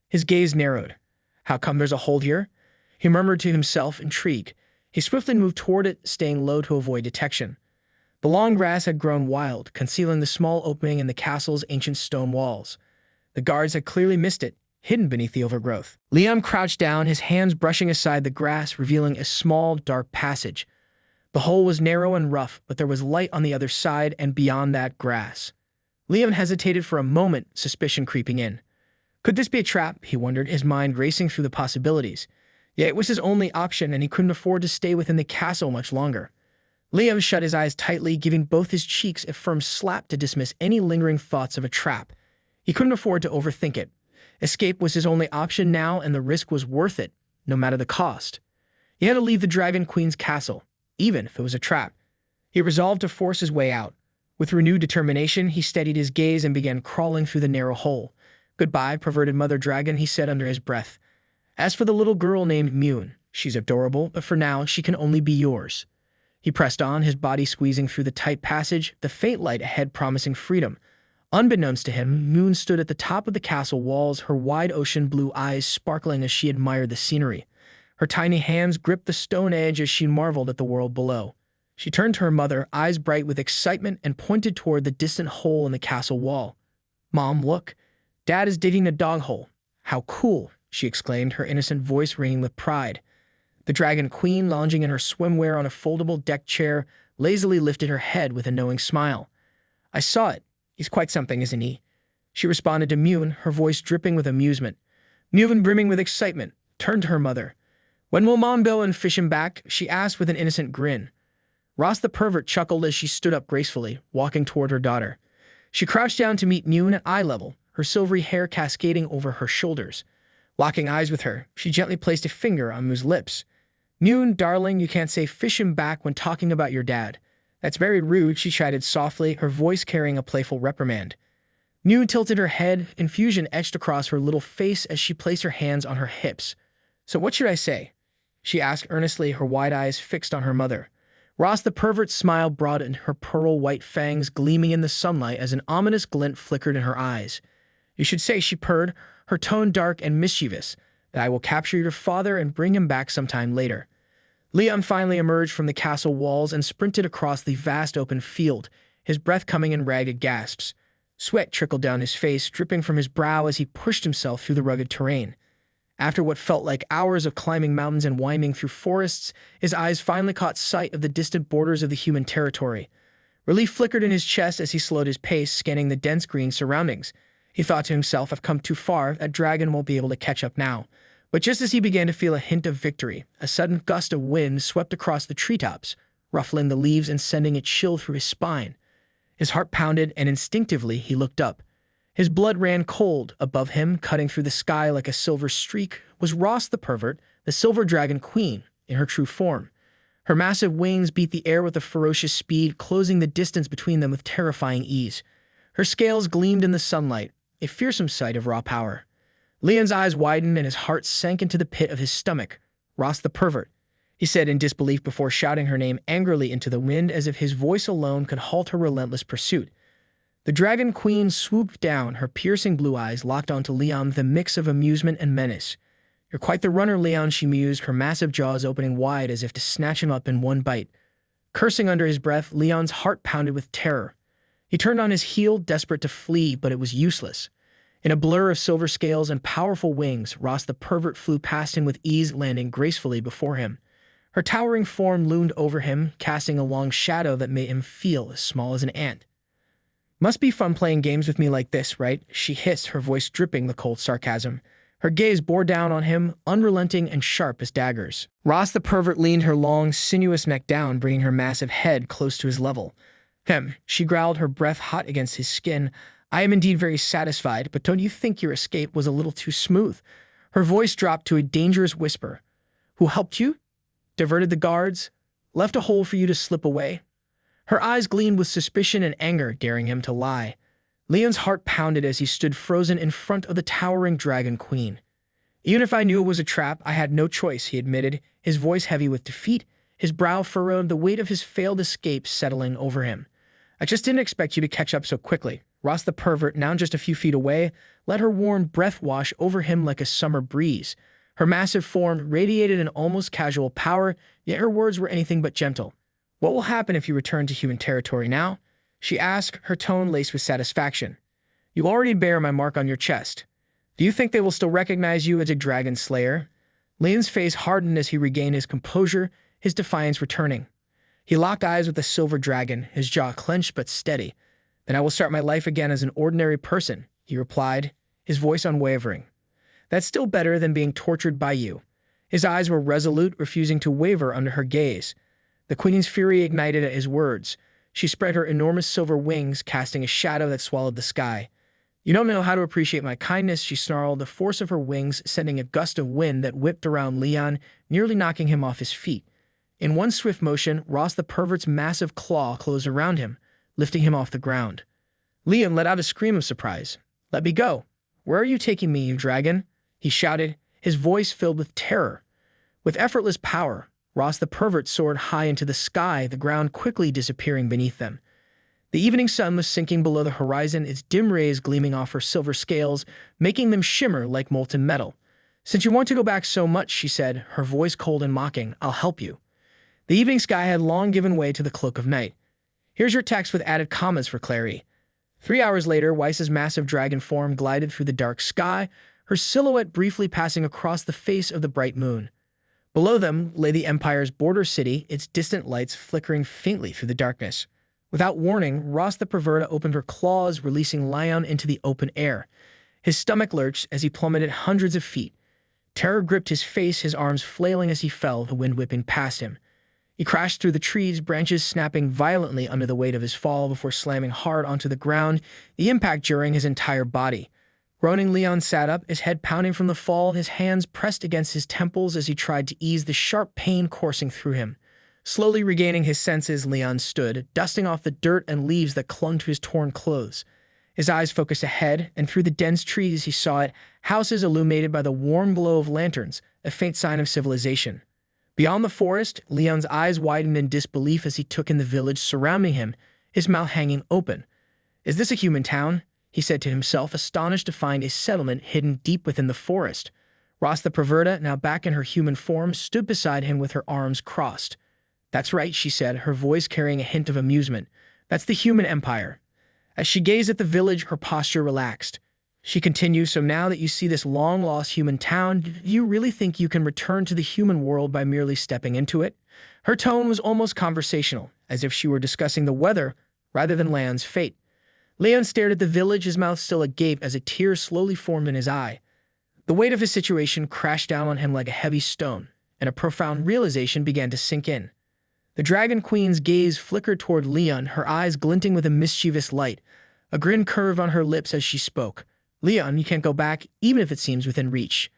His gaze narrowed. How come there's a hole here? He murmured to himself, intrigued. He swiftly moved toward it, staying low to avoid detection. The long grass had grown wild, concealing the small opening in the castle's ancient stone walls. The guards had clearly missed it, hidden beneath the overgrowth. Liam crouched down, his hands brushing aside the grass, revealing a small, dark passage. The hole was narrow and rough, but there was light on the other side and beyond that grass. Liam hesitated for a moment, suspicion creeping in. Could this be a trap, he wondered, his mind racing through the possibilities. Yet it was his only option, and he couldn't afford to stay within the castle much longer. Liam shut his eyes tightly, giving both his cheeks a firm slap to dismiss any lingering thoughts of a trap. He couldn't afford to overthink it. Escape was his only option now, and the risk was worth it, no matter the cost. He had to leave the Dragon Queen's castle, even if it was a trap. He resolved to force his way out. With renewed determination, he steadied his gaze and began crawling through the narrow hole. Goodbye, perverted mother dragon, he said under his breath. As for the little girl named Mune, she's adorable, but for now, she can only be yours. He pressed on, his body squeezing through the tight passage, the faint light ahead promising freedom. Unbeknownst to him, Mune stood at the top of the castle walls, her wide ocean blue eyes sparkling as she admired the scenery. Her tiny hands gripped the stone edge as she marveled at the world below. She turned to her mother, eyes bright with excitement, and pointed toward the distant hole in the castle wall. Mom, look. Dad is digging a dog hole. How cool, she exclaimed, her innocent voice ringing with pride. The Dragon Queen, lounging in her swimwear on a foldable deck chair, lazily lifted her head with a knowing smile. I saw it. He's quite something, isn't he? She responded to Mune, her voice dripping with amusement. Mune, brimming with excitement, turned to her mother. When will Mom go and fish him back? She asked with an innocent grin. Ross the pervert chuckled as she stood up gracefully, walking toward her daughter. She crouched down to meet Mune at eye level, her silvery hair cascading over her shoulders. Locking eyes with her, she gently placed a finger on Mune's lips. Mune, darling, you can't say fish him back when talking about your dad. That's very rude, she chided softly, her voice carrying a playful reprimand. Mune tilted her head, confusion etched across her little face as she placed her hands on her hips. So what should I say? She asked earnestly, her wide eyes fixed on her mother. Ross the pervert's smile broadened, her pearl-white fangs gleaming in the sunlight as an ominous glint flickered in her eyes. You should say, she purred, her tone dark and mischievous, that I will capture your father and bring him back sometime later. Leon finally emerged from the castle walls and sprinted across the vast open field, his breath coming in ragged gasps. Sweat trickled down his face, dripping from his brow as he pushed himself through the rugged terrain. After what felt like hours of climbing mountains and winding through forests, his eyes finally caught sight of the distant borders of the human territory. Relief flickered in his chest as he slowed his pace, scanning the dense green surroundings. He thought to himself, I've come too far, that dragon won't be able to catch up now. But just as he began to feel a hint of victory, a sudden gust of wind swept across the treetops, ruffling the leaves and sending a chill through his spine. His heart pounded, and instinctively he looked up. His blood ran cold. Above him, cutting through the sky like a silver streak, was Ross the Pervert, the Silver Dragon Queen, in her true form. Her massive wings beat the air with a ferocious speed, closing the distance between them with terrifying ease. Her scales gleamed in the sunlight, a fearsome sight of raw power. Leon's eyes widened and his heart sank into the pit of his stomach. Ross the Pervert, he said in disbelief before shouting her name angrily into the wind as if his voice alone could halt her relentless pursuit. The Dragon Queen swooped down, her piercing blue eyes locked onto Leon with a mix of amusement and menace. You're quite the runner, Leon, she mused, her massive jaws opening wide as if to snatch him up in one bite. Cursing under his breath, Leon's heart pounded with terror. He turned on his heel, desperate to flee, but it was useless. In a blur of silver scales and powerful wings, Ross the Pervert flew past him with ease, landing gracefully before him. Her towering form loomed over him, casting a long shadow that made him feel as small as an ant. Must be fun playing games with me like this, right? She hissed, her voice dripping the cold sarcasm. Her gaze bore down on him, unrelenting and sharp as daggers. Ross the Pervert leaned her long, sinuous neck down, bringing her massive head close to his level. She growled, her breath hot against his skin. I am indeed very satisfied, but don't you think your escape was a little too smooth? Her voice dropped to a dangerous whisper. Who helped you? Diverted the guards? Left a hole for you to slip away? Her eyes gleamed with suspicion and anger, daring him to lie. Leon's heart pounded as he stood frozen in front of the towering Dragon Queen. Even if I knew it was a trap, I had no choice, he admitted, his voice heavy with defeat, his brow furrowed, the weight of his failed escape settling over him. I just didn't expect you to catch up so quickly. Ross the Pervert, now just a few feet away, let her warm breath wash over him like a summer breeze. Her massive form radiated an almost casual power, yet her words were anything but gentle. What will happen if you return to human territory now? She asked, her tone laced with satisfaction. You already bear my mark on your chest. Do you think they will still recognize you as a dragon slayer? Leon's face hardened as he regained his composure, his defiance returning. He locked eyes with the silver dragon, his jaw clenched but steady. Then I will start my life again as an ordinary person, he replied, his voice unwavering. That's still better than being tortured by you. His eyes were resolute, refusing to waver under her gaze. The Queen's fury ignited at his words. She spread her enormous silver wings, casting a shadow that swallowed the sky. You don't know how to appreciate my kindness, she snarled, the force of her wings sending a gust of wind that whipped around Leon, nearly knocking him off his feet. In one swift motion, Ross the Pervert's massive claw closed around him, lifting him off the ground. Leon let out a scream of surprise. Let me go. Where are you taking me, you dragon? He shouted, his voice filled with terror. With effortless power, Ross the Pervert soared high into the sky, the ground quickly disappearing beneath them. The evening sun was sinking below the horizon, its dim rays gleaming off her silver scales, making them shimmer like molten metal. Since you want to go back so much, she said, her voice cold and mocking, I'll help you. The evening sky had long given way to the cloak of night. Here's your text with added commas for clarity. 3 hours later, Weiss's massive dragon form glided through the dark sky, her silhouette briefly passing across the face of the bright moon. Below them lay the Empire's border city, its distant lights flickering faintly through the darkness. Without warning, Ross the Perverta opened her claws, releasing Leon into the open air. His stomach lurched as he plummeted hundreds of feet. Terror gripped his face, his arms flailing as he fell, the wind whipping past him. He crashed through the trees, branches snapping violently under the weight of his fall before slamming hard onto the ground, the impact jarring his entire body. Groaning, Leon sat up, his head pounding from the fall, his hands pressed against his temples as he tried to ease the sharp pain coursing through him. Slowly regaining his senses, Leon stood, dusting off the dirt and leaves that clung to his torn clothes. His eyes focused ahead, and through the dense trees he saw it, houses illuminated by the warm glow of lanterns, a faint sign of civilization. Beyond the forest, Leon's eyes widened in disbelief as he took in the village surrounding him, his mouth hanging open. Is this a human town? He said to himself, astonished to find a settlement hidden deep within the forest. Ross the Perverta, now back in her human form, stood beside him with her arms crossed. That's right, she said, her voice carrying a hint of amusement. That's the human empire. As she gazed at the village, her posture relaxed. She continued, so now that you see this long-lost human town, do you really think you can return to the human world by merely stepping into it? Her tone was almost conversational, as if she were discussing the weather rather than Leon's fate. Leon stared at the village, his mouth still agape as a tear slowly formed in his eye. The weight of his situation crashed down on him like a heavy stone, and a profound realization began to sink in. The Dragon Queen's gaze flickered toward Leon, her eyes glinting with a mischievous light. A grin curved on her lips as she spoke. "Leon, you can't go back, even if it seems within reach."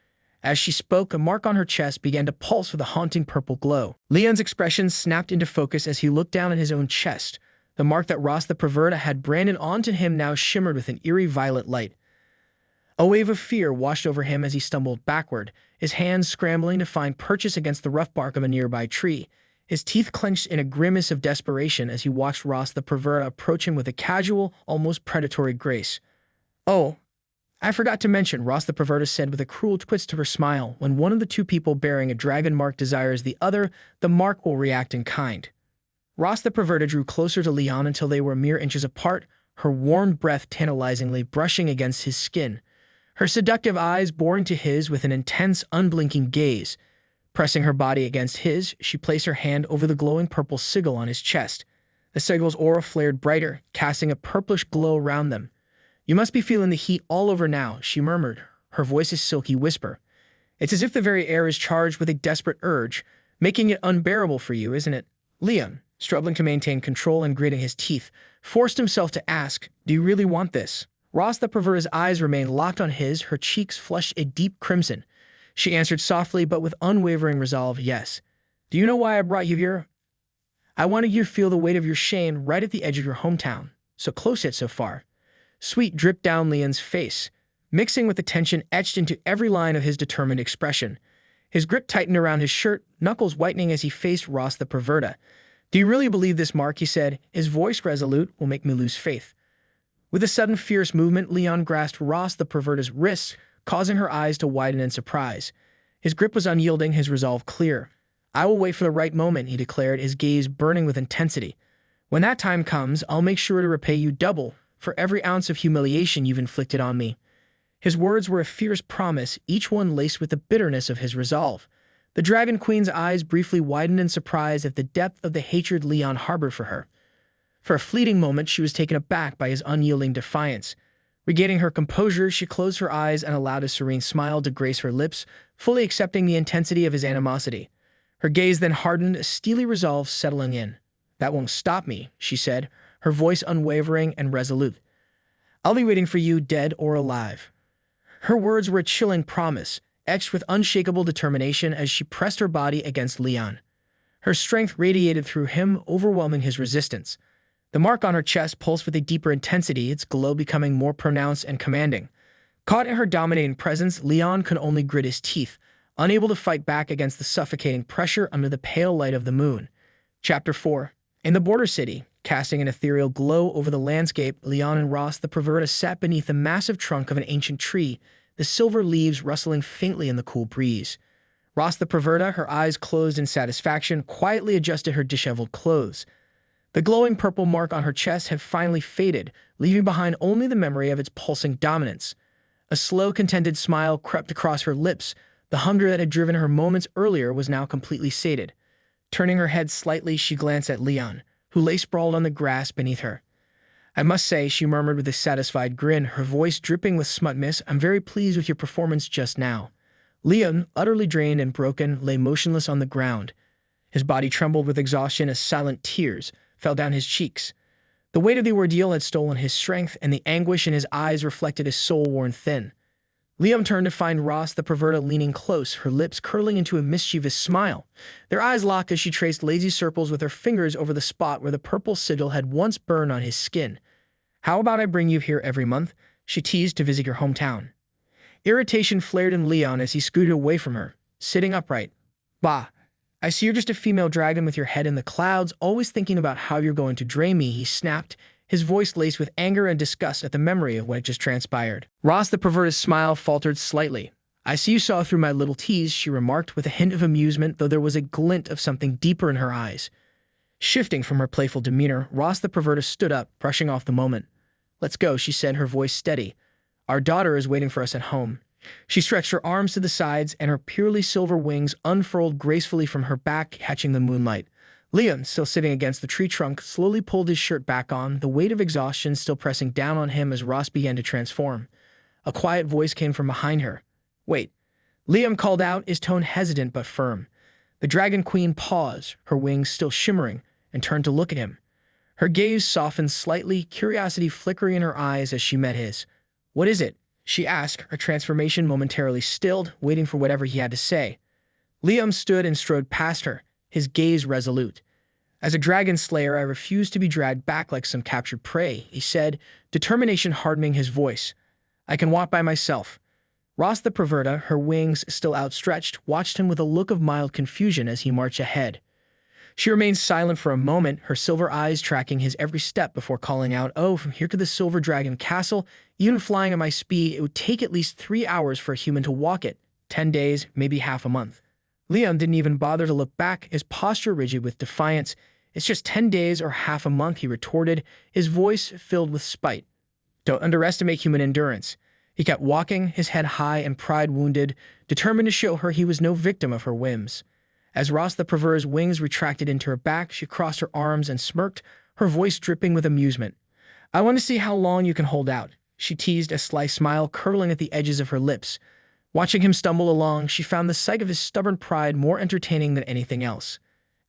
As she spoke, a mark on her chest began to pulse with a haunting purple glow. Leon's expression snapped into focus as he looked down at his own chest. The mark that Ross the Perverter had branded onto him now shimmered with an eerie violet light. A wave of fear washed over him as he stumbled backward, his hands scrambling to find purchase against the rough bark of a nearby tree. His teeth clenched in a grimace of desperation as he watched Ross the Perverter approach him with a casual, almost predatory grace. "Oh, I forgot to mention," Ross the Perverter said with a cruel twist to her smile, "when one of the two people bearing a dragon mark desires the other, the mark will react in kind." Ross the Perverter drew closer to Leon until they were mere inches apart, her warm breath tantalizingly brushing against his skin. Her seductive eyes boring to his with an intense, unblinking gaze. Pressing her body against his, she placed her hand over the glowing purple sigil on his chest. The sigil's aura flared brighter, casting a purplish glow around them. "You must be feeling the heat all over now," she murmured, her voice a silky whisper. "It's as if the very air is charged with a desperate urge, making it unbearable for you, isn't it?" Leon, struggling to maintain control and gritting his teeth, forced himself to ask, "Do you really want this?" Ross the Perverter's eyes remained locked on his, her cheeks flushed a deep crimson. She answered softly but with unwavering resolve, "Yes. Do you know why I brought you here? I wanted you to feel the weight of your shame right at the edge of your hometown, so close yet so far." Sweat dripped down Leon's face, mixing with the tension etched into every line of his determined expression. His grip tightened around his shirt, knuckles whitening as he faced Ross the Perverter. "Do you really believe this mark?" he said, his voice resolute. "Will make me lose faith." With a sudden fierce movement, Leon grasped Ross the Perverter's wrist, causing her eyes to widen in surprise. His grip was unyielding, his resolve clear. "I will wait for the right moment," he declared, his gaze burning with intensity. "When that time comes, I'll make sure to repay you double for every ounce of humiliation you've inflicted on me." His words were a fierce promise, each one laced with the bitterness of his resolve. The Dragon Queen's eyes briefly widened in surprise at the depth of the hatred Leon harbored for her. For a fleeting moment, she was taken aback by his unyielding defiance. Regaining her composure, she closed her eyes and allowed a serene smile to grace her lips, fully accepting the intensity of his animosity. Her gaze then hardened, a steely resolve settling in. "That won't stop me," she said, her voice unwavering and resolute. "I'll be waiting for you, dead or alive." Her words were a chilling promise, etched with unshakable determination as she pressed her body against Leon. Her strength radiated through him, overwhelming his resistance. The mark on her chest pulsed with a deeper intensity, its glow becoming more pronounced and commanding. Caught in her dominating presence, Leon could only grit his teeth, unable to fight back against the suffocating pressure under the pale light of the moon. Chapter 4. In the border city, casting an ethereal glow over the landscape, Leon and Ross the Perverter sat beneath the massive trunk of an ancient tree, the silver leaves rustling faintly in the cool breeze. Ross the Perverter, her eyes closed in satisfaction, quietly adjusted her disheveled clothes. The glowing purple mark on her chest had finally faded, leaving behind only the memory of its pulsing dominance. A slow, contented smile crept across her lips. The hunger that had driven her moments earlier was now completely sated. Turning her head slightly, she glanced at Leon, who lay sprawled on the grass beneath her. "I must say," she murmured with a satisfied grin, her voice dripping with smutness, "I'm very pleased with your performance just now." Leon, utterly drained and broken, lay motionless on the ground. His body trembled with exhaustion as silent tears fell down his cheeks. The weight of the ordeal had stolen his strength, and the anguish in his eyes reflected his soul worn thin. Liam turned to find Ross the Perverter leaning close, her lips curling into a mischievous smile. Their eyes locked as she traced lazy circles with her fingers over the spot where the purple sigil had once burned on his skin. "How about I bring you here every month?" she teased, "to visit your hometown." Irritation flared in Leon as he scooted away from her, sitting upright. "Bah, I see you're just a female dragon with your head in the clouds, always thinking about how you're going to drain me," he snapped, his voice laced with anger and disgust at the memory of what had just transpired. Ross the Perverter's smile faltered slightly. "I see you saw through my little tease," she remarked with a hint of amusement, though there was a glint of something deeper in her eyes. Shifting from her playful demeanor, Ross the Perverter stood up, brushing off the moment. "Let's go," she said, her voice steady. "Our daughter is waiting for us at home." She stretched her arms to the sides, and her purely silver wings unfurled gracefully from her back, catching the moonlight. Leon, still sitting against the tree trunk, slowly pulled his shirt back on, the weight of exhaustion still pressing down on him as Ross began to transform. A quiet voice came from behind her. "Wait." Liam called out, his tone hesitant but firm. The Dragon Queen paused, her wings still shimmering, and turned to look at him. Her gaze softened slightly, curiosity flickering in her eyes as she met his. "What is it?" she asked, her transformation momentarily stilled, waiting for whatever he had to say. Liam stood and strode past her, his gaze resolute. "As a dragon slayer, I refuse to be dragged back like some captured prey," he said, determination hardening his voice. "I can walk by myself." Ross the Perverta, her wings still outstretched, watched him with a look of mild confusion as he marched ahead. She remained silent for a moment, her silver eyes tracking his every step before calling out, "Oh, from here to the Silver Dragon Castle, even flying at my speed, it would take at least 3 hours for a human to walk it. 10 days, maybe half a month." Leon didn't even bother to look back, his posture rigid with defiance. "It's just 10 days or half a month," he retorted, his voice filled with spite. "Don't underestimate human endurance." He kept walking, his head high and pride wounded, determined to show her he was no victim of her whims. As Ross the Perverta's wings retracted into her back, she crossed her arms and smirked, her voice dripping with amusement. "I want to see how long you can hold out," she teased, a sly smile curling at the edges of her lips. Watching him stumble along, she found the sight of his stubborn pride more entertaining than anything else.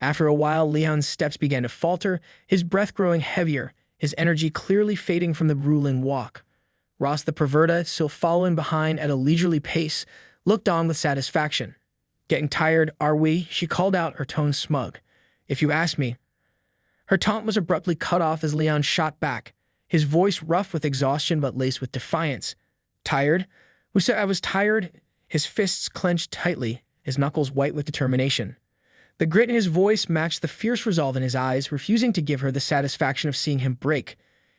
After a while, Leon's steps began to falter, his breath growing heavier, his energy clearly fading from the grueling walk. Ross the Perverta, still following behind at a leisurely pace, looked on with satisfaction. "Getting tired, are we?" she called out, her tone smug. "If you ask me." Her taunt was abruptly cut off as Leon shot back, his voice rough with exhaustion but laced with defiance. "Tired? Who said I was tired?" His fists clenched tightly, his knuckles white with determination. The grit in his voice matched the fierce resolve in his eyes, refusing to give her the satisfaction of seeing him break.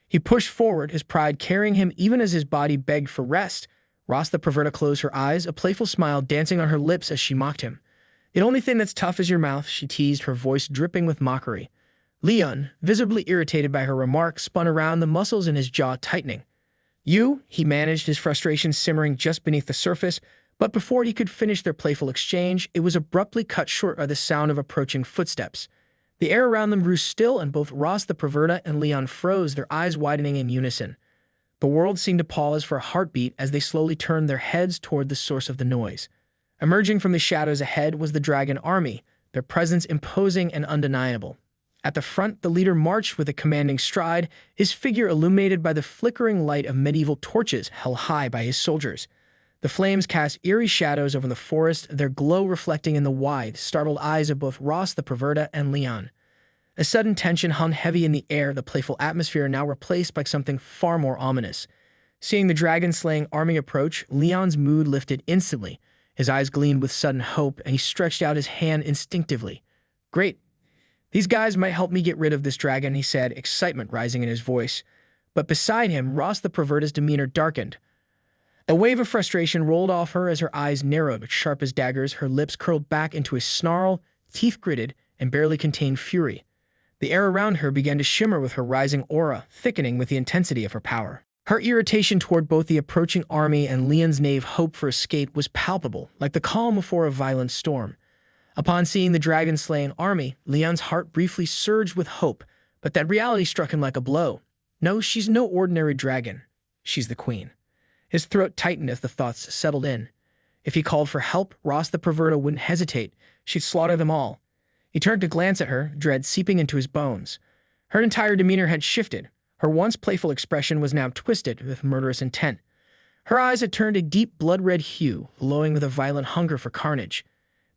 He pushed forward, his pride carrying him even as his body begged for rest. Ross the Perverta closed her eyes, a playful smile dancing on her lips as she mocked him. "The only thing that's tough is your mouth," she teased, her voice dripping with mockery. Leon, visibly irritated by her remark, spun around, the muscles in his jaw tightening. "You?" he managed, his frustration simmering just beneath the surface, but before he could finish their playful exchange, it was abruptly cut short by the sound of approaching footsteps. The air around them grew still, and both Ross the Perverta and Leon froze, their eyes widening in unison. The world seemed to pause for a heartbeat as they slowly turned their heads toward the source of the noise. Emerging from the shadows ahead was the dragon army, their presence imposing and undeniable. At the front, the leader marched with a commanding stride, his figure illuminated by the flickering light of medieval torches held high by his soldiers. The flames cast eerie shadows over the forest, their glow reflecting in the wide, startled eyes of both Ross the Perverta and Leon. A sudden tension hung heavy in the air, the playful atmosphere now replaced by something far more ominous. Seeing the dragon-slaying army approach, Leon's mood lifted instantly. His eyes gleamed with sudden hope, and he stretched out his hand instinctively. "Great. These guys might help me get rid of this dragon," he said, excitement rising in his voice. But beside him, Ross the Perverta's demeanor darkened. A wave of frustration rolled off her as her eyes narrowed, sharp as daggers, her lips curled back into a snarl, teeth gritted, and barely contained fury. The air around her began to shimmer with her rising aura, thickening with the intensity of her power. Her irritation toward both the approaching army and Leon's naive hope for escape was palpable, like the calm before a violent storm. Upon seeing the dragon-slaying army, Leon's heart briefly surged with hope, but that reality struck him like a blow. No, she's no ordinary dragon. She's the queen. His throat tightened as the thoughts settled in. If he called for help, Ross the Perverta wouldn't hesitate. She'd slaughter them all. He turned to glance at her, dread seeping into his bones. Her entire demeanor had shifted. Her once playful expression was now twisted with murderous intent. Her eyes had turned a deep blood-red hue, glowing with a violent hunger for carnage.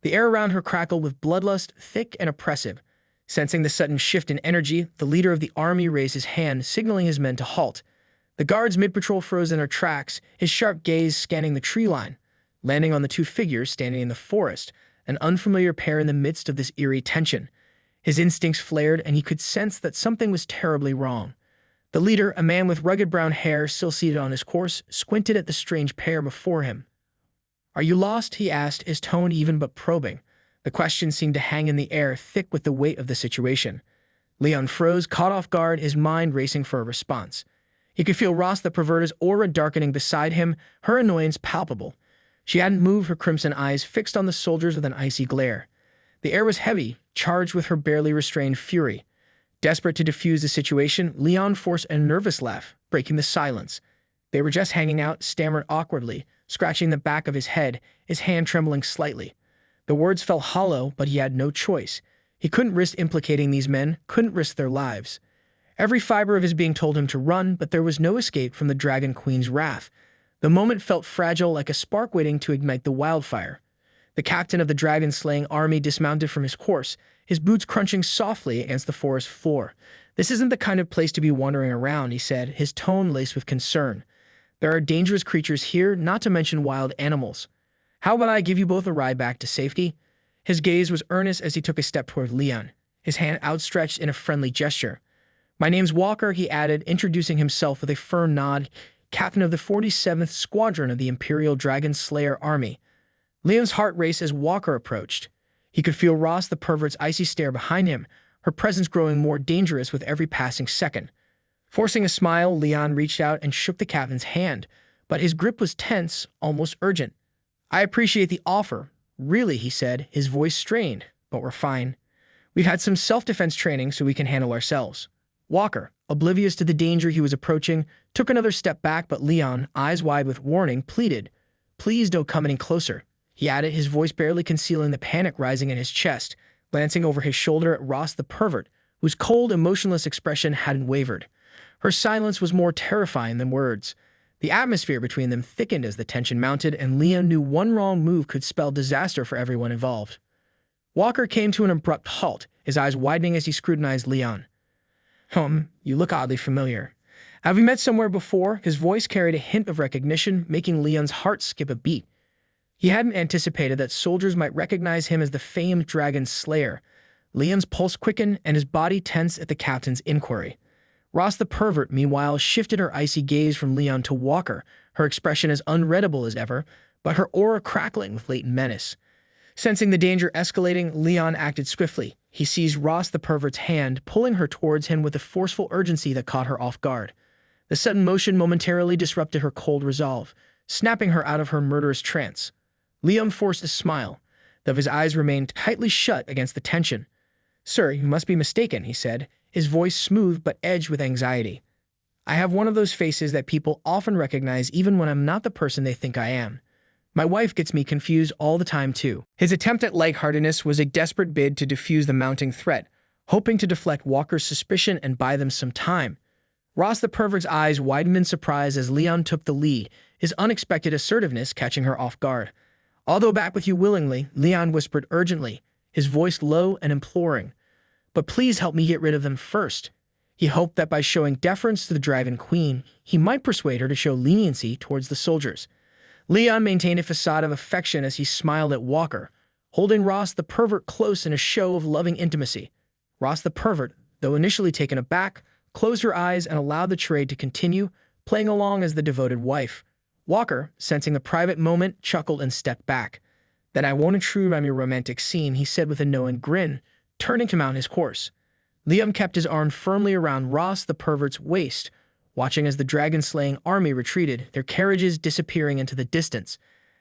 The air around her crackled with bloodlust, thick and oppressive. Sensing the sudden shift in energy, the leader of the army raised his hand, signaling his men to halt. The guards mid-patrol froze in their tracks, his sharp gaze scanning the tree line, landing on the two figures standing in the forest, an unfamiliar pair in the midst of this eerie tension. His instincts flared, and he could sense that something was terribly wrong. The leader, a man with rugged brown hair still seated on his horse, squinted at the strange pair before him. "Are you lost?" he asked, his tone even but probing. The question seemed to hang in the air, thick with the weight of the situation. Leon froze, caught off guard, his mind racing for a response. He could feel Ross the perverter's aura darkening beside him, her annoyance palpable. She hadn't moved, her crimson eyes fixed on the soldiers with an icy glare. The air was heavy, charged with her barely restrained fury. Desperate to defuse the situation, Leon forced a nervous laugh, breaking the silence. They were just hanging out, stammered awkwardly, scratching the back of his head, his hand trembling slightly. The words fell hollow, but he had no choice. He couldn't risk implicating these men, couldn't risk their lives. Every fiber of his being told him to run, but there was no escape from the Dragon Queen's wrath. The moment felt fragile, like a spark waiting to ignite the wildfire. The captain of the dragon-slaying army dismounted from his horse, his boots crunching softly against the forest floor. "This isn't the kind of place to be wandering around," he said, his tone laced with concern. "There are dangerous creatures here, not to mention wild animals. How about I give you both a ride back to safety?" His gaze was earnest as he took a step toward Leon, his hand outstretched in a friendly gesture. "My name's Walker," he added, introducing himself with a firm nod, captain of the 47th Squadron of the Imperial Dragon Slayer Army. Leon's heart raced as Walker approached. He could feel Ross the pervert's icy stare behind him, her presence growing more dangerous with every passing second. Forcing a smile, Leon reached out and shook the captain's hand, but his grip was tense, almost urgent. "I appreciate the offer. Really," he said, his voice strained, "but we're fine. We've had some self-defense training so we can handle ourselves." Walker, oblivious to the danger he was approaching, took another step back, but Leon, eyes wide with warning, pleaded, "Please don't come any closer," he added, his voice barely concealing the panic rising in his chest, glancing over his shoulder at Ross the pervert, whose cold, emotionless expression hadn't wavered. Her silence was more terrifying than words. The atmosphere between them thickened as the tension mounted, and Leon knew one wrong move could spell disaster for everyone involved. Walker came to an abrupt halt, his eyes widening as he scrutinized Leon. You look oddly familiar. Have we met somewhere before?" His voice carried a hint of recognition, making Leon's heart skip a beat. He hadn't anticipated that soldiers might recognize him as the famed Dragon Slayer. Leon's pulse quickened and his body tensed at the captain's inquiry. Ross the pervert, meanwhile, shifted her icy gaze from Leon to Walker, her expression as unreadable as ever, but her aura crackling with latent menace. Sensing the danger escalating, Leon acted swiftly. He seized Ross the pervert's hand, pulling her towards him with a forceful urgency that caught her off guard. The sudden motion momentarily disrupted her cold resolve, snapping her out of her murderous trance. Leon forced a smile, though his eyes remained tightly shut against the tension. "Sir, you must be mistaken," he said, his voice smooth but edged with anxiety. "I have one of those faces that people often recognize even when I'm not the person they think I am. My wife gets me confused all the time, too." His attempt at lightheartedness was a desperate bid to defuse the mounting threat, hoping to deflect Walker's suspicion and buy them some time. Ross the pervert's eyes widened in surprise as Leon took the lead, his unexpected assertiveness catching her off guard. "I'll go back with you willingly," Leon whispered urgently, his voice low and imploring. "But please help me get rid of them first." He hoped that by showing deference to the Dragon Queen, he might persuade her to show leniency towards the soldiers. Leon maintained a facade of affection as he smiled at Walker, holding Ross the pervert close in a show of loving intimacy. Ross the pervert, though initially taken aback, closed her eyes and allowed the charade to continue, playing along as the devoted wife. Walker, sensing the private moment, chuckled and stepped back. "Then I won't intrude on your romantic scene," he said with a knowing grin, turning to mount his horse. Liam kept his arm firmly around Ross the pervert's waist, watching as the dragon-slaying army retreated, their carriages disappearing into the distance.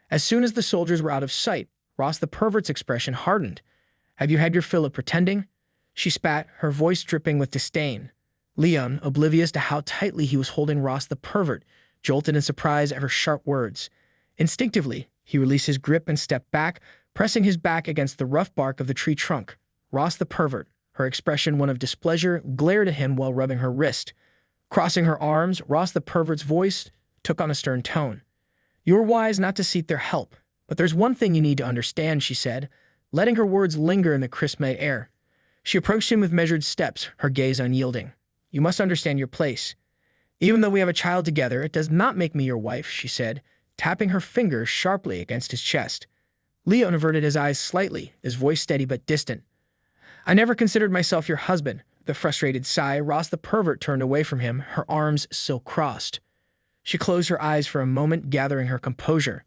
As soon as the soldiers were out of sight, Ross the pervert's expression hardened. "Have you had your fill of pretending?" She spat, her voice dripping with disdain. Leon, oblivious to how tightly he was holding Ross the pervert, jolted in surprise at her sharp words. Instinctively, he released his grip and stepped back, pressing his back against the rough bark of the tree trunk. Ross the pervert, her expression one of displeasure, glared at him while rubbing her wrist. Crossing her arms, Ross the pervert's voice took on a stern tone. "You're wise not to seek their help, but there's one thing you need to understand," she said, letting her words linger in the crisp night air. She approached him with measured steps, her gaze unyielding. "You must understand your place. Even though we have a child together, it does not make me your wife," she said, tapping her fingers sharply against his chest. Leon averted his eyes slightly, his voice steady but distant. "I never considered myself your husband." The frustrated sigh, Ross the pervert turned away from him, her arms still crossed. She closed her eyes for a moment, gathering her composure.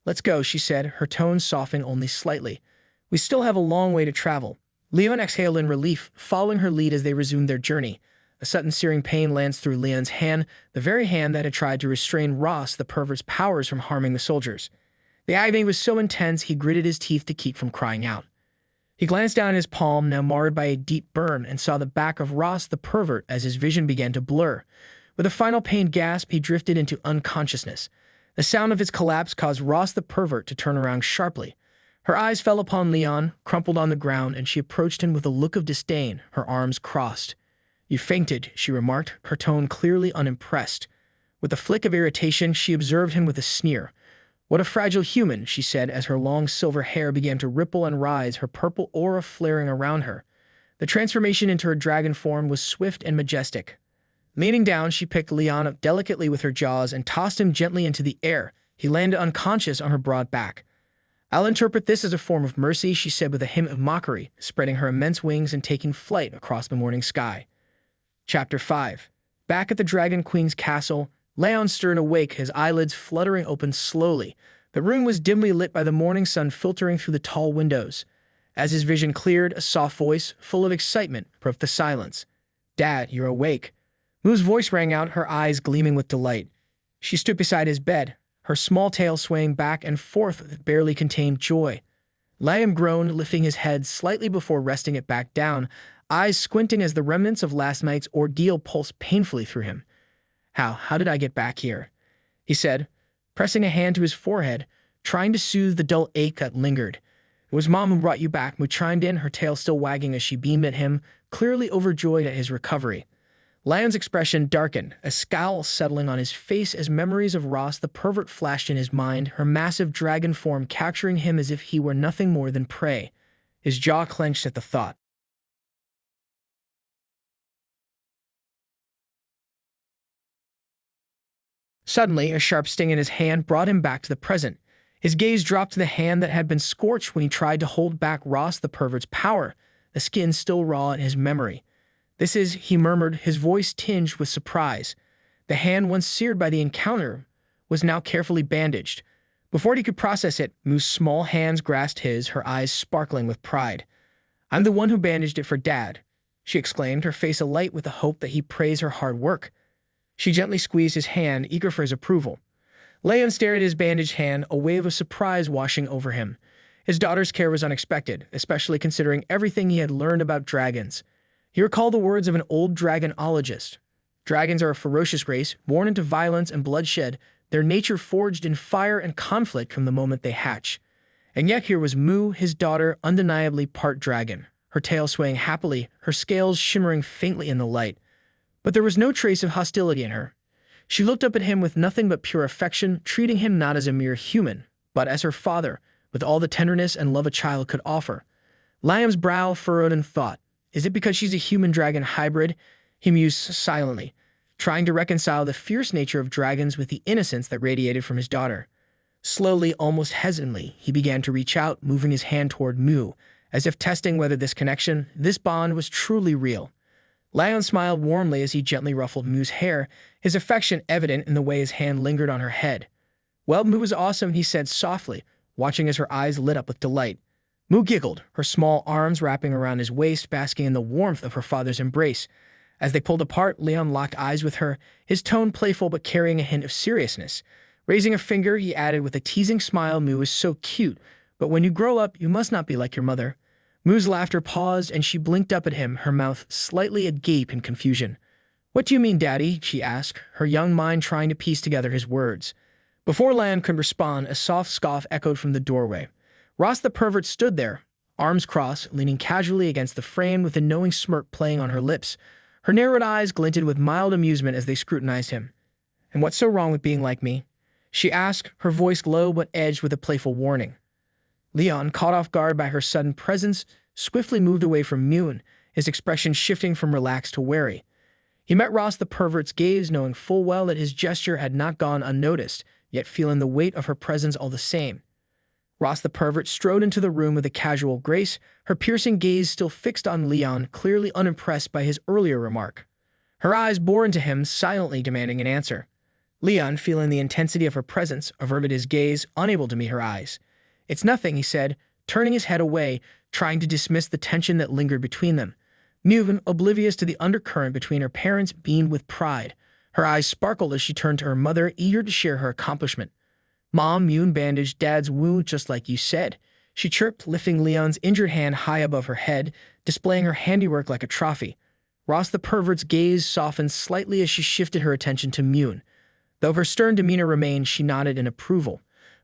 "Let's go," she said, her tone softening only slightly. "We still have a long way to travel." Leon exhaled in relief, following her lead as they resumed their journey. A A sudden searing pain lands through Leon's hand, the very hand that had tried to restrain Ross, the pervert's powers, from harming the soldiers. The agony was so intense he gritted his teeth to keep from crying out. He glanced down at his palm, now marred by a deep burn, and saw the back of Ross the pervert as his vision began to blur. With a final pained gasp, he drifted into unconsciousness. The sound of his collapse caused Ross the pervert to turn around sharply. Her eyes fell upon Leon, crumpled on the ground, and she approached him with a look of disdain, her arms crossed. "You fainted," she remarked, her tone clearly unimpressed. With a flick of irritation, she observed him with a sneer. "What a fragile human," she said as her long silver hair began to ripple and rise, her purple aura flaring around her. The transformation into her dragon form was swift and majestic. Leaning down, she picked Leon up delicately with her jaws and tossed him gently into the air. He landed unconscious on her broad back. "I'll interpret this as a form of mercy," she said with a hint of mockery, spreading her immense wings and taking flight across the morning sky. Chapter 5. Back at the Dragon Queen's castle, Leon stirred awake, his eyelids fluttering open slowly. The room was dimly lit by the morning sun filtering through the tall windows. As his vision cleared, a soft voice, full of excitement, broke the silence. "Dad, you're awake." Moo's voice rang out, her eyes gleaming with delight. She stood beside his bed, her small tail swaying back and forth with barely contained joy. Liam groaned, lifting his head slightly before resting it back down, eyes squinting as the remnants of last night's ordeal pulsed painfully through him. How did I get back here?" he said, pressing a hand to his forehead, trying to soothe the dull ache that lingered. "It was Mom who brought you back," Moo chimed in, her tail still wagging as she beamed at him, clearly overjoyed at his recovery. Lion's expression darkened, a scowl settling on his face as memories of Ross the pervert flashed in his mind, her massive dragon form capturing him as if he were nothing more than prey. His jaw clenched at the thought. Suddenly, a sharp sting in his hand brought him back to the present. His gaze dropped to the hand that had been scorched when he tried to hold back Ross the pervert's power, the skin still raw in his memory. "This is," he murmured, his voice tinged with surprise. The hand once seared by the encounter was now carefully bandaged. Before he could process it, Moo's small hands grasped his, her eyes sparkling with pride. "I'm the one who bandaged it for Dad," she exclaimed, her face alight with the hope that he praised her hard work. She gently squeezed his hand, eager for his approval. Leon stared at his bandaged hand, a wave of surprise washing over him. His daughter's care was unexpected, especially considering everything he had learned about dragons. He recalled the words of an old dragonologist. Dragons are a ferocious race, born into violence and bloodshed, their nature forged in fire and conflict from the moment they hatch. And yet here was Moo, his daughter, undeniably part dragon, her tail swaying happily, her scales shimmering faintly in the light. But there was no trace of hostility in her. She looked up at him with nothing but pure affection, treating him not as a mere human, but as her father, with all the tenderness and love a child could offer. Liam's brow furrowed in thought. Is it because she's a human-dragon hybrid? He mused silently, trying to reconcile the fierce nature of dragons with the innocence that radiated from his daughter. Slowly, almost hesitantly, he began to reach out, moving his hand toward Moo, as if testing whether this connection, this bond, was truly real. Lion smiled warmly as he gently ruffled Moo's hair, his affection evident in the way his hand lingered on her head. "Well, Moo was awesome," he said softly, watching as her eyes lit up with delight. Moo giggled, her small arms wrapping around his waist, basking in the warmth of her father's embrace. As they pulled apart, Leon locked eyes with her, his tone playful but carrying a hint of seriousness. Raising a finger, he added with a teasing smile, "Moo is so cute, but when you grow up, you must not be like your mother." Moo's laughter paused, and she blinked up at him, her mouth slightly agape in confusion. "What do you mean, Daddy?" she asked, her young mind trying to piece together his words. Before Lan could respond, a soft scoff echoed from the doorway. Ross the pervert stood there, arms crossed, leaning casually against the frame with a knowing smirk playing on her lips. Her narrowed eyes glinted with mild amusement as they scrutinized him. "And what's so wrong with being like me?" she asked, her voice low but edged with a playful warning. Leon, caught off guard by her sudden presence, swiftly moved away from Moon, his expression shifting from relaxed to wary. He met Ross the pervert's gaze, knowing full well that his gesture had not gone unnoticed, yet feeling the weight of her presence all the same. Ross the pervert strode into the room with a casual grace, her piercing gaze still fixed on Leon, clearly unimpressed by his earlier remark. Her eyes bore into him, silently demanding an answer. Leon, feeling the intensity of her presence, averted his gaze, unable to meet her eyes. "It's nothing," he said, turning his head away, trying to dismiss the tension that lingered between them. Mune, oblivious to the undercurrent between her parents, beamed with pride. Her eyes sparkled as she turned to her mother, eager to share her accomplishment. Mom, Mune bandaged Dad's wound just like you said, she chirped, lifting Leon's injured hand high above her head, displaying her handiwork like a trophy. Ross the pervert's gaze softened slightly as she shifted her attention to Mune. Though her stern demeanor remained, she nodded in approval.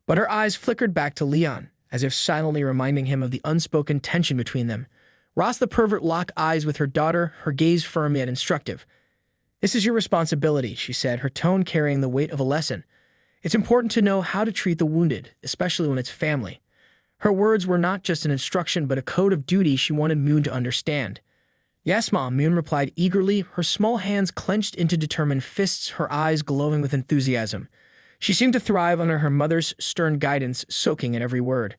But her eyes flickered back to Leon, as if silently reminding him of the unspoken tension between them. Ross the pervert locked eyes with her daughter, her gaze firm yet instructive. "This is your responsibility," she said, her tone carrying the weight of a lesson. "It's important to know how to treat the wounded, especially when it's family." Her words were not just an instruction, but a code of duty she wanted Mune to understand. "Yes, Mom," Mune replied eagerly, her small hands clenched into determined fists, her eyes glowing with enthusiasm. She seemed to thrive under her mother's stern guidance, soaking in every word.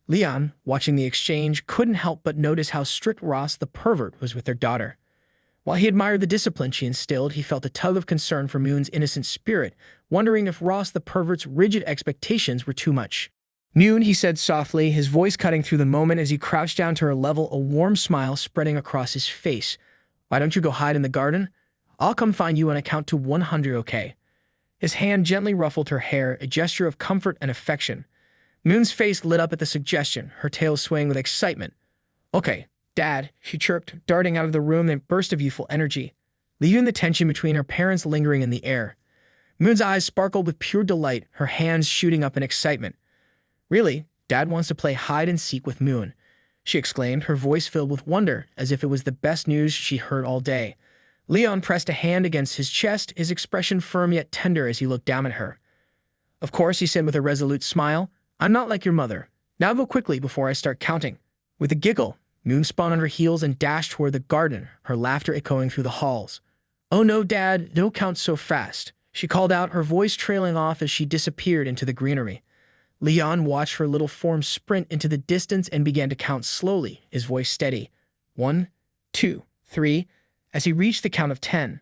Leon, watching the exchange, couldn't help but notice how strict Ross the pervert was with their daughter. While he admired the discipline she instilled, he felt a tug of concern for Mune's innocent spirit, wondering if Ross the pervert's rigid expectations were too much. "Mune," he said softly, his voice cutting through the moment as he crouched down to her level, a warm smile spreading across his face. "Why don't you go hide in the garden? I'll come find you when I count to 100, okay?" His hand gently ruffled her hair, a gesture of comfort and affection. Mune's face lit up at the suggestion, her tail swaying with excitement. "Okay, Dad," she chirped, darting out of the room in a burst of youthful energy, leaving the tension between her parents lingering in the air. Mune's eyes sparkled with pure delight, her hands shooting up in excitement. "Really? Dad wants to play hide-and-seek with Mune," she exclaimed, her voice filled with wonder, as if it was the best news she heard all day. Leon pressed a hand against his chest, his expression firm yet tender as he looked down at her. "Of course," he said with a resolute smile. "I'm not like your mother. Now go quickly before I start counting." With a giggle, Mune spun on her heels and dashed toward the garden, her laughter echoing through the halls. "Oh no, Dad, don't count so fast," she called out, her voice trailing off as she disappeared into the greenery. Leon watched her little form sprint into the distance and began to count slowly, his voice steady. 1, 2, 3. As he reached the count of 10,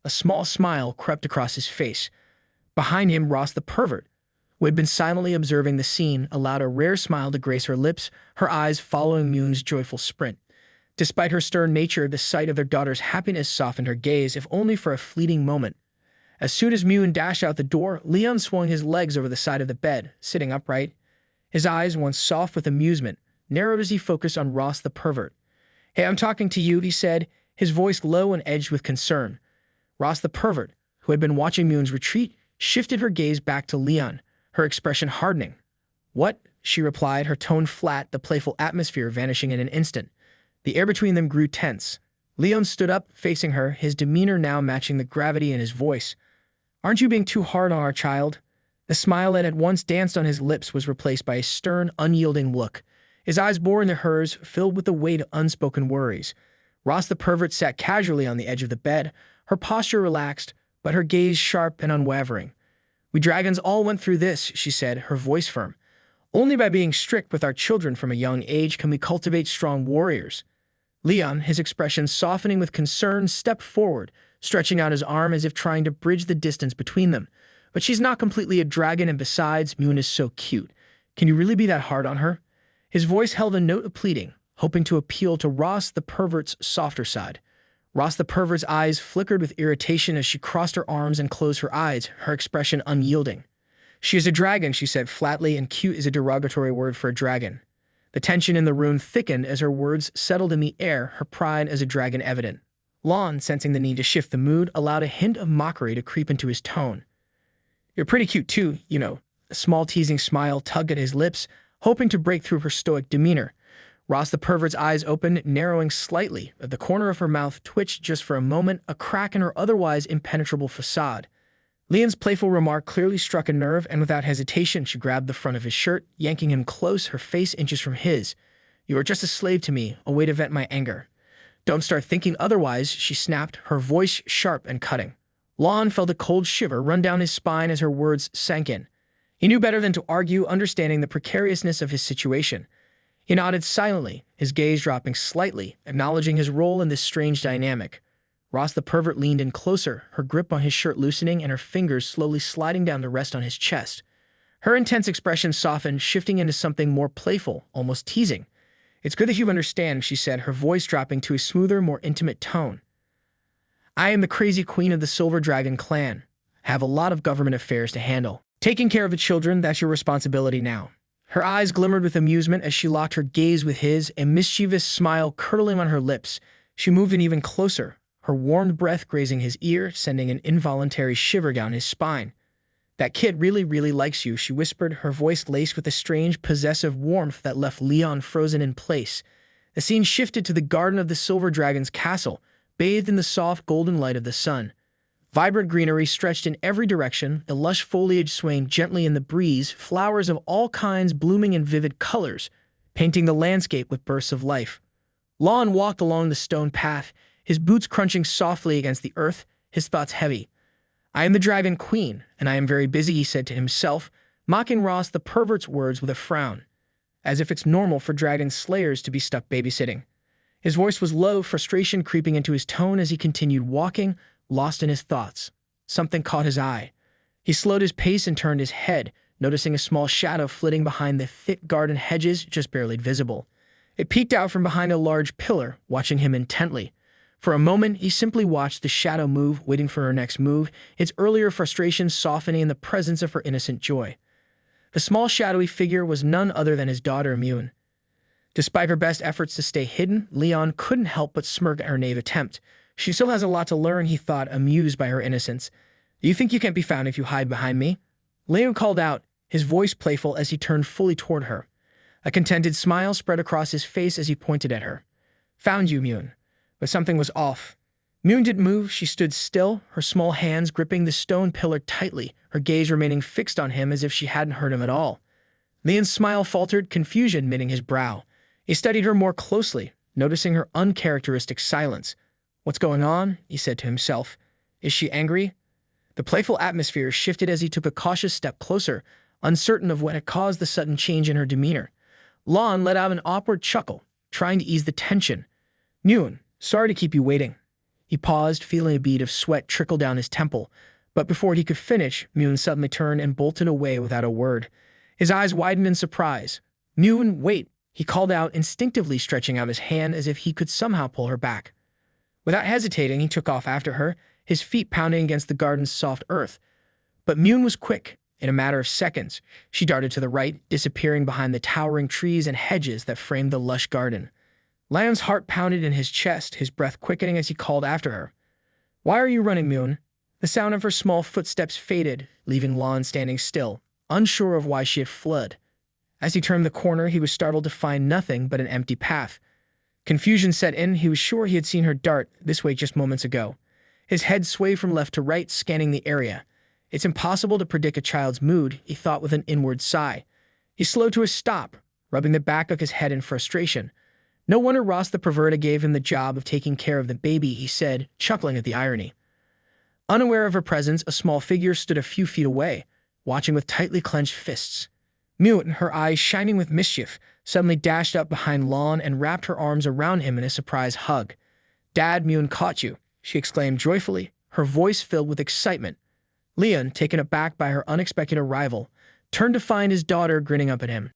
a small smile crept across his face. Behind him, Ross the pervert, who had been silently observing the scene, allowed a rare smile to grace her lips, her eyes following Mune's joyful sprint. Despite her stern nature, the sight of their daughter's happiness softened her gaze, if only for a fleeting moment. As soon as Mune dashed out the door, Leon swung his legs over the side of the bed, sitting upright. His eyes, once soft with amusement, narrowed as he focused on Ross the pervert. "Hey, I'm talking to you," he said, his voice low and edged with concern. Ross the pervert, who had been watching Mune's retreat, shifted her gaze back to Leon, her expression hardening. "What?" she replied, her tone flat, the playful atmosphere vanishing in an instant. The air between them grew tense. Leon stood up, facing her, his demeanor now matching the gravity in his voice. "Aren't you being too hard on our child?" The smile that had once danced on his lips was replaced by a stern, unyielding look. His eyes bore into hers, filled with the weight of unspoken worries. Ross the pervert sat casually on the edge of the bed, her posture relaxed, but her gaze sharp and unwavering. "We dragons all went through this," she said, her voice firm. "Only by being strict with our children from a young age can we cultivate strong warriors." Leon, his expression softening with concern, stepped forward, stretching out his arm as if trying to bridge the distance between them. "But she's not completely a dragon, and besides, Mune is so cute. Can you really be that hard on her?" His voice held a note of pleading, hoping to appeal to Ross the pervert's softer side. Ross the pervert's eyes flickered with irritation as she crossed her arms and closed her eyes, her expression unyielding. "She is a dragon," she said flatly, and cute is a derogatory word for a dragon. The tension in the room thickened as her words settled in the air, her pride as a dragon evident. Lon, sensing the need to shift the mood, allowed a hint of mockery to creep into his tone. "You're pretty cute too, you know." A small teasing smile tugged at his lips, hoping to break through her stoic demeanor. Ross the pervert's eyes opened, narrowing slightly, but the corner of her mouth twitched just for a moment, a crack in her otherwise impenetrable facade. Leon's playful remark clearly struck a nerve, and without hesitation she grabbed the front of his shirt, yanking him close, her face inches from his. "You are just a slave to me, a way to vent my anger." "Don't start thinking otherwise," she snapped, her voice sharp and cutting. Lon felt a cold shiver run down his spine as her words sank in. He knew better than to argue, understanding the precariousness of his situation. He nodded silently, his gaze dropping slightly, acknowledging his role in this strange dynamic. Ross the pervert leaned in closer, her grip on his shirt loosening and her fingers slowly sliding down to rest on his chest. Her intense expression softened, shifting into something more playful, almost teasing. "It's good that you understand," she said, her voice dropping to a smoother, more intimate tone. "I am the crazy queen of the Silver Dragon clan. I have a lot of government affairs to handle. Taking care of the children, that's your responsibility now." Her eyes glimmered with amusement as she locked her gaze with his, a mischievous smile curdling on her lips. She moved in even closer, her warm breath grazing his ear, sending an involuntary shiver down his spine. "That kid really, really likes you," she whispered, her voice laced with a strange, possessive warmth that left Leon frozen in place. The scene shifted to the garden of the Silver Dragon's castle, bathed in the soft golden light of the sun. Vibrant greenery stretched in every direction, the lush foliage swaying gently in the breeze, flowers of all kinds blooming in vivid colors, painting the landscape with bursts of life. Lon walked along the stone path, his boots crunching softly against the earth, his thoughts heavy. "I am the Dragon Queen, and I am very busy," he said to himself, mocking Ross the pervert's words with a frown. As if it's normal for dragon slayers to be stuck babysitting. His voice was low, frustration creeping into his tone as he continued walking, lost in his thoughts. Something caught his eye. He slowed his pace and turned his head, noticing a small shadow flitting behind the thick garden hedges just barely visible. It peeked out from behind a large pillar, watching him intently. For a moment, he simply watched the shadow move, waiting for her next move, its earlier frustration softening in the presence of her innocent joy. The small shadowy figure was none other than his daughter Mune. Despite her best efforts to stay hidden, Leon couldn't help but smirk at her naive attempt. She still has a lot to learn, he thought, amused by her innocence. "Do you think you can't be found if you hide behind me?" Leon called out, his voice playful as he turned fully toward her. A contented smile spread across his face as he pointed at her. "Found you, Mune." But something was off. Mune didn't move, she stood still, her small hands gripping the stone pillar tightly, her gaze remaining fixed on him as if she hadn't heard him at all. Leon's smile faltered, confusion knitting his brow. He studied her more closely, noticing her uncharacteristic silence. "What's going on?" he said to himself. "Is she angry?" The playful atmosphere shifted as he took a cautious step closer, uncertain of what had caused the sudden change in her demeanor. Lon let out an awkward chuckle, trying to ease the tension. "Mune, sorry to keep you waiting." He paused, feeling a bead of sweat trickle down his temple, but before he could finish, Mune suddenly turned and bolted away without a word. His eyes widened in surprise. "Mune, wait," he called out, instinctively stretching out his hand as if he could somehow pull her back. Without hesitating, he took off after her, his feet pounding against the garden's soft earth. But Mune was quick. In a matter of seconds, she darted to the right, disappearing behind the towering trees and hedges that framed the lush garden. Leon's heart pounded in his chest, his breath quickening as he called after her. "Why are you running, Mune?" The sound of her small footsteps faded, leaving Lon standing still, unsure of why she had fled. As he turned the corner, he was startled to find nothing but an empty path. Confusion set in. He was sure he had seen her dart this way just moments ago. His head swayed from left to right, scanning the area. It's impossible to predict a child's mood, he thought with an inward sigh. He slowed to a stop, rubbing the back of his head in frustration. No wonder Ross the perverter gave him the job of taking care of the baby, he said, chuckling at the irony. Unaware of her presence, a small figure stood a few feet away, watching with tightly clenched fists. Mune, her eyes shining with mischief, suddenly dashed up behind Lon and wrapped her arms around him in a surprise hug. "Dad, Mune caught you," she exclaimed joyfully, her voice filled with excitement. Leon, taken aback by her unexpected arrival, turned to find his daughter grinning up at him.